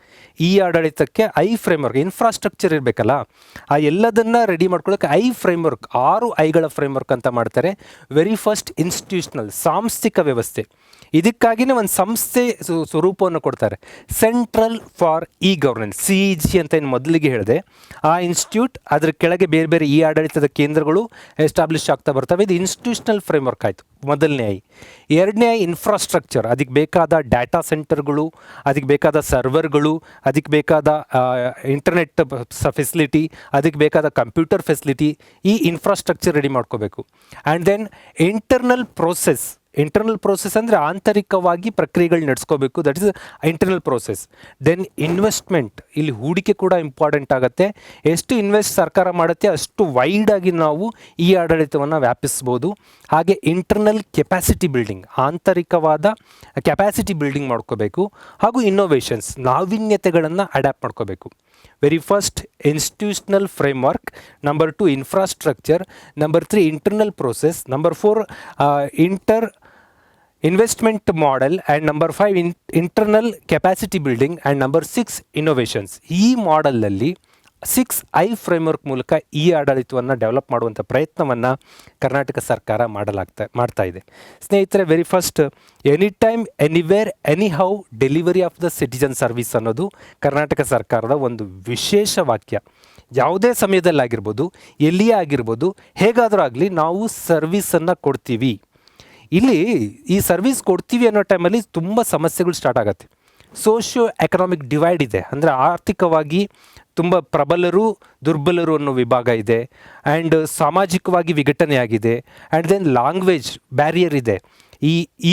ಈ ಆಡಳಿತಕ್ಕೆ ಐ ಫ್ರೇಮ್ವರ್ಕ್, ಇನ್ಫ್ರಾಸ್ಟ್ರಕ್ಚರ್ ಇರಬೇಕಲ್ಲ, ಆ ಎಲ್ಲದನ್ನು ರೆಡಿ ಮಾಡ್ಕೊಳ್ಳೋಕೆ ಐ ಫ್ರೇಮ್ವರ್ಕ್, 6 ಐಗಳ ಫ್ರೇಮ್ವರ್ಕ್ ಅಂತ ಮಾಡ್ತಾರೆ. ವೆರಿ ಫಸ್ಟ್ ಇನ್ಸ್ಟಿಟ್ಯೂಷನಲ್, ಸಾಂಸ್ಥಿಕ ವ್ಯವಸ್ಥೆ. ಇದಕ್ಕಾಗಿಯೇ ಒಂದು ಸಂಸ್ಥೆ ಸ್ವರೂಪವನ್ನು ಕೊಡ್ತಾರೆ. Central for E governance, CEG ಅಂತ ಏನು ಮೊದಲಿಗೆ ಹೇಳಿದೆ. ಆ ಇನ್ಸ್ಟಿಟ್ಯೂಟ್, ಅದರ ಕೆಳಗೆ ಬೇರೆ ಬೇರೆ ಈ ಆಡಳಿತದ ಕೇಂದ್ರಗಳು ಎಸ್ಟಾಬ್ಲಿಷ್ ಆಗ್ತಾ ಬರ್ತವೆ. ಇದು ಇನ್ಸ್ಟಿಟ್ಯೂಷನಲ್ ಫ್ರೇಮ್ವರ್ಕ್ ಆಯಿತು, ಮೊದಲನೇ ಐ. ಎರಡನೇ ಐ ಇನ್ಫ್ರಾಸ್ಟ್ರಕ್ಚರ್, ಅದಕ್ಕೆ ಬೇಕಾದ ಡಾಟಾ ಸೆಂಟರ್ಗಳು, ಅದಕ್ಕೆ ಬೇಕಾದ ಸರ್ವರ್ಗಳು, ಅದಕ್ಕೆ ಬೇಕಾದ ಇಂಟರ್ನೆಟ್ ಫೆಸಿಲಿಟಿ, ಅದಕ್ಕೆ ಬೇಕಾದ ಕಂಪ್ಯೂಟರ್ ಫೆಸಿಲಿಟಿ, ಈ ಇನ್ಫ್ರಾಸ್ಟ್ರಕ್ಚರ್ ರೆಡಿ ಮಾಡ್ಕೋಬೇಕು. ಆ್ಯಂಡ್ ದೆನ್ ಇಂಟರ್ನಲ್ ಪ್ರೋಸೆಸ್ ಅಂದರೆ ಆಂತರಿಕವಾಗಿ ಪ್ರಕ್ರಿಯೆಗಳು ನಡೆಸ್ಕೋಬೇಕು. That is internal process. Then investment, ಇಲ್ಲಿ ಹೂಡಿಕೆ ಕೂಡ ಇಂಪಾರ್ಟೆಂಟ್ ಆಗುತ್ತೆ. ಎಷ್ಟು ಇನ್ವೆಸ್ಟ್ ಸರ್ಕಾರ ಮಾಡುತ್ತೆ ಅಷ್ಟು ವೈಡಾಗಿ ನಾವು ಈ ಆಡಳಿತವನ್ನು ವ್ಯಾಪಿಸ್ಬೋದು. ಹಾಗೆ ಇಂಟರ್ನಲ್ ಕೆಪಾಸಿಟಿ ಬಿಲ್ಡಿಂಗ್, ಆಂತರಿಕವಾದ ಕೆಪಾಸಿಟಿ ಬಿಲ್ಡಿಂಗ್ ಮಾಡ್ಕೋಬೇಕು. ಹಾಗೂ ಇನ್ನೋವೇಷನ್ಸ್, ನಾವೀನ್ಯತೆಗಳನ್ನು ಅಡ್ಯಾಪ್ಟ್ ಮಾಡ್ಕೋಬೇಕು. Very first institutional framework, number 2 infrastructure, number 3 internal process, number 4 investment model, and number 5 internal capacity building, and number 6 innovations. ಈ ಮಾಡೆಲಲ್ಲಿ 6I ಫ್ರೇಮ್ವರ್ಕ್ ಮೂಲಕ ಈ ಆಡಳಿತವನ್ನು ಡೆವಲಪ್ ಮಾಡುವಂಥ ಪ್ರಯತ್ನವನ್ನು ಕರ್ನಾಟಕ ಸರ್ಕಾರ ಮಾಡ್ತಾ ಇದೆ. ಸ್ನೇಹಿತರೆ, very first any time anywhere any how delivery of the citizen service ಅನ್ನೋದು ಕರ್ನಾಟಕ ಸರ್ಕಾರದ ಒಂದು ವಿಶೇಷ ವಾಕ್ಯ. ಯಾವುದೇ ಸಮಯದಲ್ಲಾಗಿರ್ಬೋದು, ಎಲ್ಲಿಯೇ ಆಗಿರ್ಬೋದು, ಹೇಗಾದರೂ ಆಗಲಿ ನಾವು ಸರ್ವಿಸನ್ನು ಕೊಡ್ತೀವಿ. ಇಲ್ಲಿ ಈ ಸರ್ವಿಸ್ ಕೊಡ್ತೀವಿ ಅನ್ನೋ ಟೈಮಲ್ಲಿ ತುಂಬ ಸಮಸ್ಯೆಗಳು ಸ್ಟಾರ್ಟ್ ಆಗುತ್ತೆ. ಸೋಷಿಯೋ ಎಕನಾಮಿಕ್ ಡಿವೈಡ್ ಇದೆ, ಅಂದರೆ ಆರ್ಥಿಕವಾಗಿ ತುಂಬ ಪ್ರಬಲರು ದುರ್ಬಲರು ಅನ್ನೋ ವಿಭಾಗ ಇದೆ. ಆ್ಯಂಡ್ ಸಾಮಾಜಿಕವಾಗಿ ವಿಘಟನೆ ಆಗಿದೆ. ಆ್ಯಂಡ್ ದೆನ್ ಲ್ಯಾಂಗ್ವೇಜ್ ಬ್ಯಾರಿಯರ್ ಇದೆ.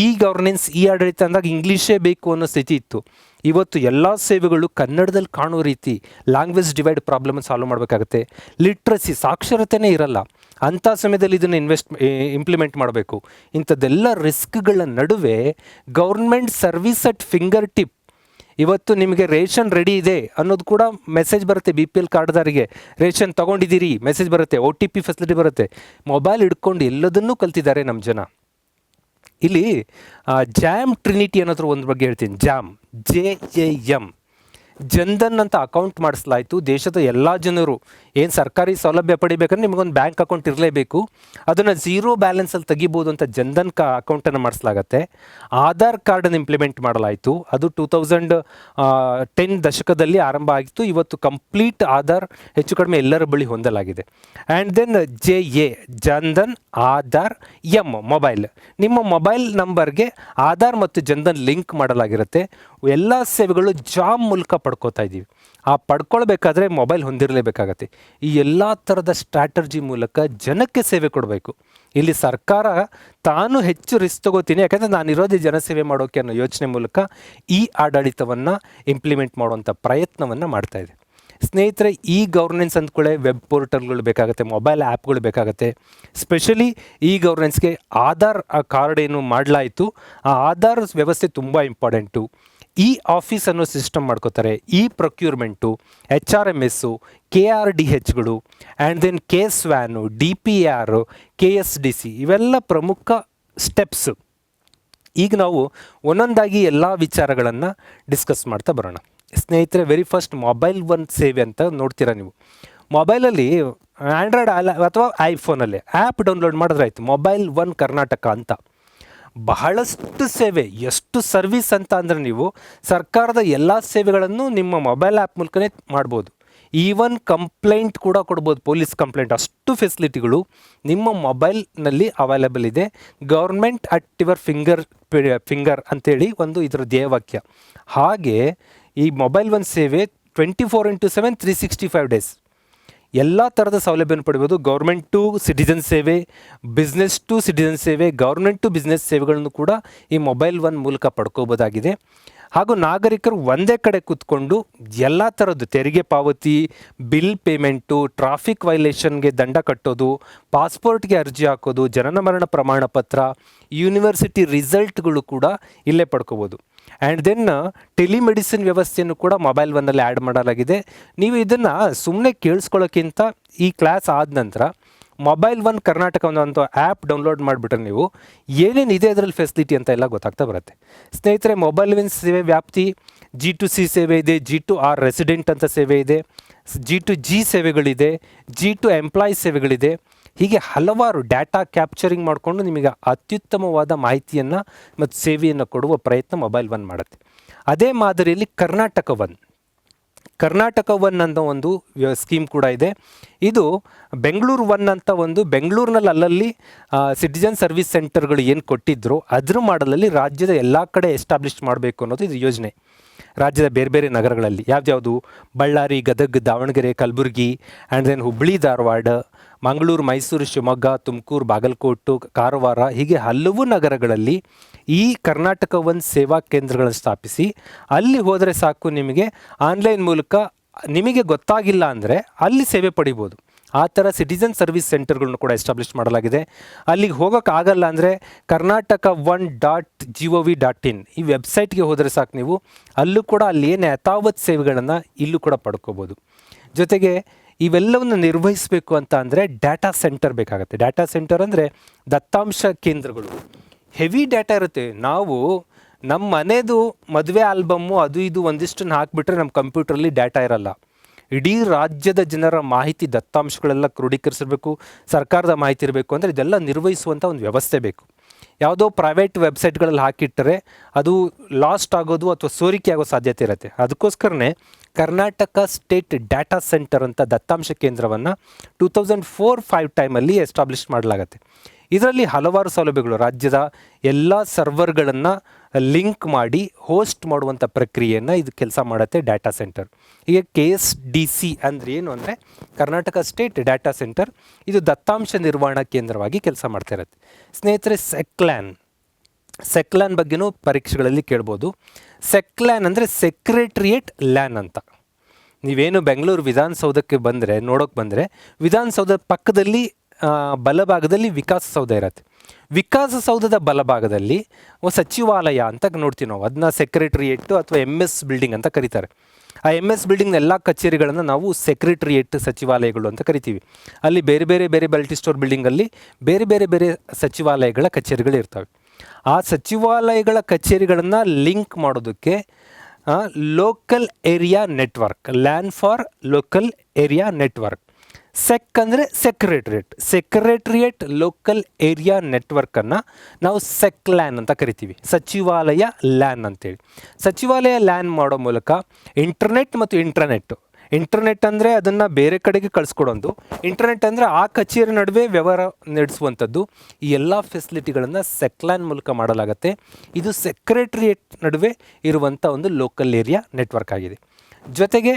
ಈ ಗವರ್ನೆನ್ಸ್, ಈ ಆಡಳಿತ ಅಂದಾಗ ಇಂಗ್ಲೀಷೇ ಬೇಕು ಅನ್ನೋ ಸ್ಥಿತಿ ಇತ್ತು. ಇವತ್ತು ಎಲ್ಲ ಸೇವೆಗಳು ಕನ್ನಡದಲ್ಲಿ ಕಾಣುವ ರೀತಿ ಲ್ಯಾಂಗ್ವೇಜ್ ಡಿವೈಡ್ ಪ್ರಾಬ್ಲಮ್ ಸಾಲ್ವ್ ಮಾಡಬೇಕಾಗುತ್ತೆ. ಲಿಟ್ರಸಿ, ಸಾಕ್ಷರತೆಯೇ ಇರಲ್ಲ. ಅಂಥ ಸಮಯದಲ್ಲಿ ಇದನ್ನು ಇಂಪ್ಲಿಮೆಂಟ್ ಮಾಡಬೇಕು. ಇಂಥದ್ದೆಲ್ಲ ರಿಸ್ಕ್ಗಳ ನಡುವೆ government service at finger tip. ಇವತ್ತು ನಿಮಗೆ ರೇಷನ್ ರೆಡಿ ಇದೆ ಅನ್ನೋದು ಕೂಡ ಮೆಸೇಜ್ ಬರುತ್ತೆ. BPL ಕಾರ್ಡ್ದಾರಿಗೆ ರೇಷನ್ ತೊಗೊಂಡಿದ್ದೀರಿ ಮೆಸೇಜ್ ಬರುತ್ತೆ, OTP ಫೆಸಿಲಿಟಿ ಬರುತ್ತೆ. ಮೊಬೈಲ್ ಹಿಡ್ಕೊಂಡು ಎಲ್ಲದನ್ನೂ ಕಲ್ತಿದ್ದಾರೆ ನಮ್ಮ ಜನ. ಇಲ್ಲಿ ಜಾಮ್ ಟ್ರಿನಿಟಿ ಅನ್ನೋದ್ರ ಒಂದು ಬಗ್ಗೆ ಹೇಳ್ತೀನಿ. ಜಾಮ್, JAM, ಜನ್ಧನ್ ಅಂತ ಅಕೌಂಟ್ ಮಾಡಿಸಲಾಯಿತು. ದೇಶದ ಎಲ್ಲ ಜನರು ಏನು ಸರ್ಕಾರಿ ಸೌಲಭ್ಯ ಪಡಿಬೇಕಂದ್ರೆ ನಿಮಗೊಂದು ಬ್ಯಾಂಕ್ ಅಕೌಂಟ್ ಇರಲೇಬೇಕು. ಅದನ್ನು ಝೀರೋ ಬ್ಯಾಲೆನ್ಸಲ್ಲಿ ತೆಗಿಬೋದು ಅಂತ ಜನ್ಧನ್ ಅಕೌಂಟನ್ನು ಮಾಡಿಸಲಾಗತ್ತೆ. ಆಧಾರ್ ಕಾರ್ಡನ್ನು ಇಂಪ್ಲಿಮೆಂಟ್ ಮಾಡಲಾಯಿತು. ಅದು 2010 ದಶಕದಲ್ಲಿ ಆರಂಭ ಆಗಿತ್ತು. ಇವತ್ತು ಕಂಪ್ಲೀಟ್ ಆಧಾರ್ ಹೆಚ್ಚು ಕಡಿಮೆ ಎಲ್ಲರ ಬಳಿ ಹೊಂದಲಾಗಿದೆ. And then JA, Jan Dhan Aadhaar, M, mobile. ನಿಮ್ಮ ಮೊಬೈಲ್ ನಂಬರ್ಗೆ ಆಧಾರ್ ಮತ್ತು ಜನ್ಧನ್ ಲಿಂಕ್ ಮಾಡಲಾಗಿರುತ್ತೆ. ಎಲ್ಲ ಸೇವೆಗಳು ಜಾಮ್ ಮೂಲಕ ಪಡ್ಕೋತಾ ಇದ್ದೀವಿ. ಆ ಪಡ್ಕೊಳ್ಬೇಕಾದ್ರೆ ಮೊಬೈಲ್ ಹೊಂದಿರಲೇಬೇಕಾಗತ್ತೆ. ಈ ಎಲ್ಲ ಥರದ ಸ್ಟ್ರಾಟರ್ಜಿ ಮೂಲಕ ಜನಕ್ಕೆ ಸೇವೆ ಕೊಡಬೇಕು. ಇಲ್ಲಿ ಸರ್ಕಾರ ತಾನು ಹೆಚ್ಚು ರಿಸ್ಕ್ ತಗೋತೀನಿ, ಯಾಕಂದರೆ ನಾನಿರೋದೇ ಜನಸೇವೆ ಮಾಡೋಕ್ಕೆ ಅನ್ನೋ ಯೋಚನೆ ಮೂಲಕ ಈ ಆಡಳಿತವನ್ನು ಇಂಪ್ಲಿಮೆಂಟ್ ಮಾಡುವಂಥ ಪ್ರಯತ್ನವನ್ನು ಮಾಡ್ತಾಯಿದೆ. ಸ್ನೇಹಿತರೆ, ಈ ಗವರ್ನೆನ್ಸ್ ಅಂದ್ಕೊಳ್ಳೆ ವೆಬ್ ಪೋರ್ಟಲ್ಗಳು ಬೇಕಾಗುತ್ತೆ, ಮೊಬೈಲ್ ಆ್ಯಪ್ಗಳು ಬೇಕಾಗುತ್ತೆ. ಸ್ಪೆಷಲಿ ಈ ಗವರ್ನೆನ್ಸ್ಗೆ ಆಧಾರ್ ಕಾರ್ಡ್ ಏನು ಮಾಡಲಾಯಿತು, ಆ ಆಧಾರ್ ವ್ಯವಸ್ಥೆ ತುಂಬ ಇಂಪಾರ್ಟೆಂಟು. ಆಫೀಸ್ ಅನ್ನೋ ಸಿಸ್ಟಮ್ ಮಾಡ್ಕೋತಾರೆ. ಪ್ರೊಕ್ಯೂರ್ಮೆಂಟು, HRMS, KRDHಗಳು, and then KSWAN, DPR, KSDC ಇವೆಲ್ಲ ಪ್ರಮುಖ ಸ್ಟೆಪ್ಸ್. ಈಗ ನಾವು ಒಂದೊಂದಾಗಿ ಎಲ್ಲ ವಿಚಾರಗಳನ್ನು ಡಿಸ್ಕಸ್ ಮಾಡ್ತಾ ಬರೋಣ. ಸ್ನೇಹಿತರೆ, ವೆರಿ ಫಸ್ಟ್ ಮೊಬೈಲ್ ಒನ್ ಸೇವೆ ಅಂತ ನೋಡ್ತೀರಾ ನೀವು. ಮೊಬೈಲಲ್ಲಿ ಆ್ಯಂಡ್ರಾಯ್ಡ್ ಅಥವಾ ಐಫೋನಲ್ಲಿ ಆ್ಯಪ್ ಡೌನ್ಲೋಡ್ ಮಾಡಿದ್ರೆ ಆಯಿತು, ಮೊಬೈಲ್ ಒನ್ ಕರ್ನಾಟಕ ಅಂತ. ಬಹಳಷ್ಟು ಸೇವೆ, ಎಷ್ಟು ಸರ್ವಿಸ್ ಅಂತ ಅಂದರೆ ನೀವು ಸರ್ಕಾರದ ಎಲ್ಲ ಸೇವೆಗಳನ್ನು ನಿಮ್ಮ ಮೊಬೈಲ್ ಆ್ಯಪ್ ಮೂಲಕನೇ ಮಾಡ್ಬೋದು. ಈವನ್ ಕಂಪ್ಲೇಂಟ್ ಕೂಡ ಕೊಡ್ಬೋದು, ಪೊಲೀಸ್ ಕಂಪ್ಲೇಂಟ್. ಅಷ್ಟು ಫೆಸಿಲಿಟಿಗಳು ನಿಮ್ಮ ಮೊಬೈಲ್ನಲ್ಲಿ ಅವೈಲೇಬಲ್ ಇದೆ. ಗೌರ್ಮೆಂಟ್ ಅಟ್ ಯುವರ್ ಫಿಂಗರ್ ಅಂತೇಳಿ ಒಂದು ಇದರ ಧ್ಯೇಯವಾಕ್ಯ. ಹಾಗೆ ಈ ಮೊಬೈಲ್ ಒನ್ ಸೇವೆ 24/7 365 ಡೇಸ್ ಎಲ್ಲ ಥರದ ಸೌಲಭ್ಯವನ್ನು ಪಡಿಬೋದು. ಗೌರ್ಮೆಂಟ್ ಟು ಸಿಟಿಜನ್ ಸೇವೆ, ಬಿಸ್ನೆಸ್ ಟು ಸಿಟಿಜನ್ ಸೇವೆ, ಗೌರ್ಮೆಂಟ್ ಟು ಬಿಸ್ನೆಸ್ ಸೇವೆಗಳನ್ನು ಕೂಡ ಈ ಮೊಬೈಲ್ ಒನ್ ಮೂಲಕ ಪಡ್ಕೋಬೋದಾಗಿದೆ. ಹಾಗೂ ನಾಗರಿಕರು ಒಂದೇ ಕಡೆ ಕೂತ್ಕೊಂಡು ಎಲ್ಲ ಥರದ್ದು ತೆರಿಗೆ ಪಾವತಿ, ಬಿಲ್ ಪೇಮೆಂಟು, ಟ್ರಾಫಿಕ್ ವೈಲೇಷನ್ಗೆ ದಂಡ ಕಟ್ಟೋದು, ಪಾಸ್ಪೋರ್ಟ್ಗೆ ಅರ್ಜಿ ಹಾಕೋದು, ಜನನ ಮರಣ ಪ್ರಮಾಣ ಪತ್ರ, ಯೂನಿವರ್ಸಿಟಿ ರಿಸಲ್ಟ್ಗಳು ಕೂಡ ಇಲ್ಲೇ ಪಡ್ಕೋಬೋದು. ಆ್ಯಂಡ್ ದೆನ್ ಟೆಲಿಮೆಡಿಸಿನ್ ವ್ಯವಸ್ಥೆಯನ್ನು ಕೂಡ ಮೊಬೈಲ್ ಒನ್ನಲ್ಲಿ ಆ್ಯಡ್ ಮಾಡಲಾಗಿದೆ. ನೀವು ಇದನ್ನು ಸುಮ್ಮನೆ ಕೇಳಿಸ್ಕೊಳ್ಳೋಕ್ಕಿಂತ ಈ ಕ್ಲಾಸ್ ಆದ ನಂತರ ಮೊಬೈಲ್ ಒನ್ ಕರ್ನಾಟಕ ಒಂದು ಆ್ಯಪ್ ಡೌನ್ಲೋಡ್ ಮಾಡಿಬಿಟ್ರೆ ನೀವು ಏನೇನಿದೆ ಅದರಲ್ಲಿ ಫೆಸಿಲಿಟಿ ಅಂತ ಎಲ್ಲ ಗೊತ್ತಾಗ್ತಾ ಬರುತ್ತೆ. ಸ್ನೇಹಿತರೆ, ಮೊಬೈಲ್ ಒನ್ ಸೇವೆ ವ್ಯಾಪ್ತಿ G2C ಸೇವೆ ಇದೆ, G2R ರೆಸಿಡೆಂಟ್ ಅಂತ ಸೇವೆ ಇದೆ, G2G ಸೇವೆಗಳಿದೆ, G2 ಎಂಪ್ಲಾಯೀಸ್ ಸೇವೆಗಳಿದೆ. ಹೀಗೆ ಹಲವಾರು ಡಾಟಾ ಕ್ಯಾಪ್ಚರಿಂಗ್ ಮಾಡಿಕೊಂಡು ನಿಮಗೆ ಅತ್ಯುತ್ತಮವಾದ ಮಾಹಿತಿಯನ್ನು ಮತ್ತು ಸೇವೆಯನ್ನು ಕೊಡುವ ಪ್ರಯತ್ನ ಮೊಬೈಲ್ ಒನ್ ಮಾಡುತ್ತೆ. ಅದೇ ಮಾದರಿಯಲ್ಲಿ ಕರ್ನಾಟಕ ಒನ್ ಅನ್ನೋ ಒಂದು ಸ್ಕೀಮ್ ಕೂಡ ಇದೆ. ಇದು ಬೆಂಗಳೂರು ಒನ್ ಅಂತ ಒಂದು ಬೆಂಗಳೂರಿನಲ್ಲಿ ಅಲ್ಲಲ್ಲಿ ಸಿಟಿಜನ್ ಸರ್ವಿಸ್ ಸೆಂಟರ್ಗಳು ಏನು ಕೊಟ್ಟಿದ್ರು ಅದ್ರ ಮಾಡಲಲ್ಲಿ ರಾಜ್ಯದ ಎಲ್ಲ ಕಡೆ ಎಸ್ಟಾಬ್ಲಿಷ್ ಮಾಡಬೇಕು ಅನ್ನೋದು ಇದು ಯೋಜನೆ. ರಾಜ್ಯದ ಬೇರೆ ಬೇರೆ ನಗರಗಳಲ್ಲಿ ಯಾವ್ದು ಬಳ್ಳಾರಿ, ಗದಗ, ದಾವಣಗೆರೆ, ಕಲಬುರಗಿ, ಆ್ಯಂಡ್ ದೆನ್ ಹುಬ್ಬಳ್ಳಿ, ಧಾರವಾಡ, ಮಂಗಳೂರು, ಮೈಸೂರು, ಶಿವಮೊಗ್ಗ, ತುಮಕೂರು, ಬಾಗಲಕೋಟೆ, ಕಾರವಾರ, ಹೀಗೆ ಹಲವು ನಗರಗಳಲ್ಲಿ ಈ ಕರ್ನಾಟಕ ಒನ್ ಸೇವಾ ಕೇಂದ್ರಗಳನ್ನು ಸ್ಥಾಪಿಸಿ ಅಲ್ಲಿ ಹೋದರೆ ಸಾಕು, ನಿಮಗೆ ಆನ್ಲೈನ್ ಮೂಲಕ ನಿಮಗೆ ಗೊತ್ತಾಗಿಲ್ಲ ಅಂದರೆ ಅಲ್ಲಿ ಸೇವೆ ಪಡಿಬೋದು. ಆ ಥರ ಸಿಟಿಜನ್ ಸರ್ವಿಸ್ ಸೆಂಟರ್ಗಳನ್ನು ಕೂಡ ಎಸ್ಟಾಬ್ಲಿಷ್ ಮಾಡಲಾಗಿದೆ. ಅಲ್ಲಿಗೆ ಹೋಗೋಕ್ಕಾಗಲ್ಲ ಅಂದರೆ karnataka1.gov.in ಈ ವೆಬ್ಸೈಟ್ಗೆ ಹೋದರೆ ಸಾಕು, ನೀವು ಅಲ್ಲೂ ಕೂಡ ಅಲ್ಲಿ ಏನು ಯಥಾವತ್ ಸೇವೆಗಳನ್ನು ಇಲ್ಲೂ ಕೂಡ ಪಡ್ಕೋಬೋದು. ಜೊತೆಗೆ ಇವೆಲ್ಲವನ್ನು ನಿರ್ವಹಿಸಬೇಕು ಅಂತ ಅಂದರೆ ಡಾಟಾ ಸೆಂಟರ್ ಬೇಕಾಗುತ್ತೆ. ಡಾಟಾ ಸೆಂಟರ್ ಅಂದರೆ ದತ್ತಾಂಶ ಕೇಂದ್ರಗಳು. ಹೆವಿ ಡಾಟಾ ಇರುತ್ತೆ. ನಾವು ನಮ್ಮ ಮನೆಯದು ಮದುವೆ ಆಲ್ಬಮ್ಮು ಅದು ಇದು ಒಂದಿಷ್ಟನ್ನು ಹಾಕಿಬಿಟ್ರೆ ನಮ್ಮ ಕಂಪ್ಯೂಟ್ರಲ್ಲಿ ಡಾಟಾ ಇರಲ್ಲ. ಇಡೀ ರಾಜ್ಯದ ಜನರ ಮಾಹಿತಿ ದತ್ತಾಂಶಗಳೆಲ್ಲ ಕ್ರೋಢೀಕರಿಸಿರಬೇಕು, ಸರ್ಕಾರದ ಮಾಹಿತಿ ಇರಬೇಕು ಅಂದರೆ ಇದೆಲ್ಲ ನಿರ್ವಹಿಸುವಂಥ ಒಂದು ವ್ಯವಸ್ಥೆ ಬೇಕು. ಯಾವುದೋ ಪ್ರೈವೇಟ್ ವೆಬ್ಸೈಟ್ಗಳಲ್ಲಿ ಹಾಕಿಟ್ಟರೆ ಅದು ಲಾಸ್ಟ್ ಆಗೋದು ಅಥವಾ ಸೋರಿಕೆ ಆಗೋ ಸಾಧ್ಯತೆ ಇರುತ್ತೆ. ಅದಕ್ಕೋಸ್ಕರನೇ ಕರ್ನಾಟಕ ಸ್ಟೇಟ್ ಡಾಟಾ ಸೆಂಟರ್ ಅಂತ ದತ್ತಾಂಶ ಕೇಂದ್ರವನ್ನು 2004-05 ಟೈಮಲ್ಲಿ ಎಸ್ಟಾಬ್ಲಿಷ್ ಮಾಡಲಾಗತ್ತೆ. ಇದರಲ್ಲಿ ಹಲವಾರು ಸೌಲಭ್ಯಗಳು, ರಾಜ್ಯದ ಎಲ್ಲ ಸರ್ವರ್ಗಳನ್ನು ಲಿಂಕ್ ಮಾಡಿ ಹೋಸ್ಟ್ ಮಾಡುವಂಥ ಪ್ರಕ್ರಿಯೆಯನ್ನು ಇದು ಕೆಲಸ ಮಾಡುತ್ತೆ ಡಾಟಾ ಸೆಂಟರ್. ಈಗ KSDC ಅಂದರೆ ಏನು ಅಂದರೆ ಕರ್ನಾಟಕ ಸ್ಟೇಟ್ ಡಾಟಾ ಸೆಂಟರ್. ಇದು ದತ್ತಾಂಶ ನಿರ್ವಹಣಾ ಕೇಂದ್ರವಾಗಿ ಕೆಲಸ ಮಾಡ್ತಾ ಇರುತ್ತೆ. ಸ್ನೇಹಿತರೆ, ಸೆಕ್ಲ್ಯಾನ್ ಬಗ್ಗೆನೂ ಪರೀಕ್ಷೆಗಳಲ್ಲಿ ಕೇಳ್ಬೋದು. ಸೆಕ್ಲ್ಯಾನ್ ಅಂದರೆ ಸೆಕ್ರೆಟ್ರಿಯೇಟ್ ಲ್ಯಾನ್ ಅಂತ. ನೀವೇನು ಬೆಂಗಳೂರು ವಿಧಾನಸೌಧಕ್ಕೆ ನೋಡೋಕೆ ಬಂದರೆ ವಿಧಾನಸೌಧದ ಪಕ್ಕದಲ್ಲಿ ಬಲಭಾಗದಲ್ಲಿ ವಿಕಾಸಸೌಧ ಇರುತ್ತೆ. ವಿಕಾಸಸೌಧದ ಬಲಭಾಗದಲ್ಲಿ ಸಚಿವಾಲಯ ಅಂತ ನೋಡ್ತೀವಿ ನಾವು. ಅದನ್ನ ಸೆಕ್ರೆಟ್ರಿಯೇಟ್ ಅಥವಾ MS ಬಿಲ್ಡಿಂಗ್ ಅಂತ ಕರೀತಾರೆ. ಆ MS ಬಿಲ್ಡಿಂಗ್ನ ಎಲ್ಲ ಕಚೇರಿಗಳನ್ನು ನಾವು ಸೆಕ್ರೆಟ್ರಿಯೇಟ್ ಸಚಿವಾಲಯಗಳು ಅಂತ ಕರಿತೀವಿ. ಅಲ್ಲಿ ಬೇರೆ ಬೇರೆ ಮಲ್ಟಿ ಸ್ಟೋರ್ ಬಿಲ್ಡಿಂಗಲ್ಲಿ ಬೇರೆ ಸಚಿವಾಲಯಗಳ ಕಚೇರಿಗಳು ಇರ್ತವೆ. ಆ ಸಚಿವಾಲಯಗಳ ಕಚೇರಿಗಳನ್ನು ಲಿಂಕ್ ಮಾಡೋದಕ್ಕೆ local area network, LAN for local area network. Sec ಅಂದರೆ ಸೆಕ್ರೆಟ್ರಿಯೇಟ್ ಲೋಕಲ್ ಏರಿಯಾ ನೆಟ್ವರ್ಕನ್ನು ನಾವು ಸೆಕ್ಲ್ಯಾನ್ ಅಂತ ಕರಿತೀವಿ, ಸಚಿವಾಲಯ ಲ್ಯಾನ್ ಅಂತೇಳಿ. ಸಚಿವಾಲಯ ಲ್ಯಾನ್ ಮಾಡೋ ಮೂಲಕ ಇಂಟರ್ನೆಟ್ ಮತ್ತು ಇಂಟರ್ನೆಟ್ ಅಂದರೆ ಅದನ್ನು ಬೇರೆ ಕಡೆಗೆ ಕಳಿಸ್ಕೊಡೋದು, ಇಂಟರ್ನೆಟ್ ಅಂದರೆ ಆ ಕಚೇರಿ ನಡುವೆ ವ್ಯವಹಾರ ನಡೆಸುವಂಥದ್ದು. ಈ ಎಲ್ಲ ಫೆಸಿಲಿಟಿಗಳನ್ನು ಸೆಕ್ಲ್ಯಾನ್ ಮೂಲಕ ಮಾಡಲಾಗುತ್ತೆ. ಇದು ಸೆಕ್ರೆಟ್ರಿಯೇಟ್ ನಡುವೆ ಇರುವಂಥ ಒಂದು ಲೋಕಲ್ ಏರಿಯಾ ನೆಟ್ವರ್ಕ್ ಆಗಿದೆ. ಜೊತೆಗೆ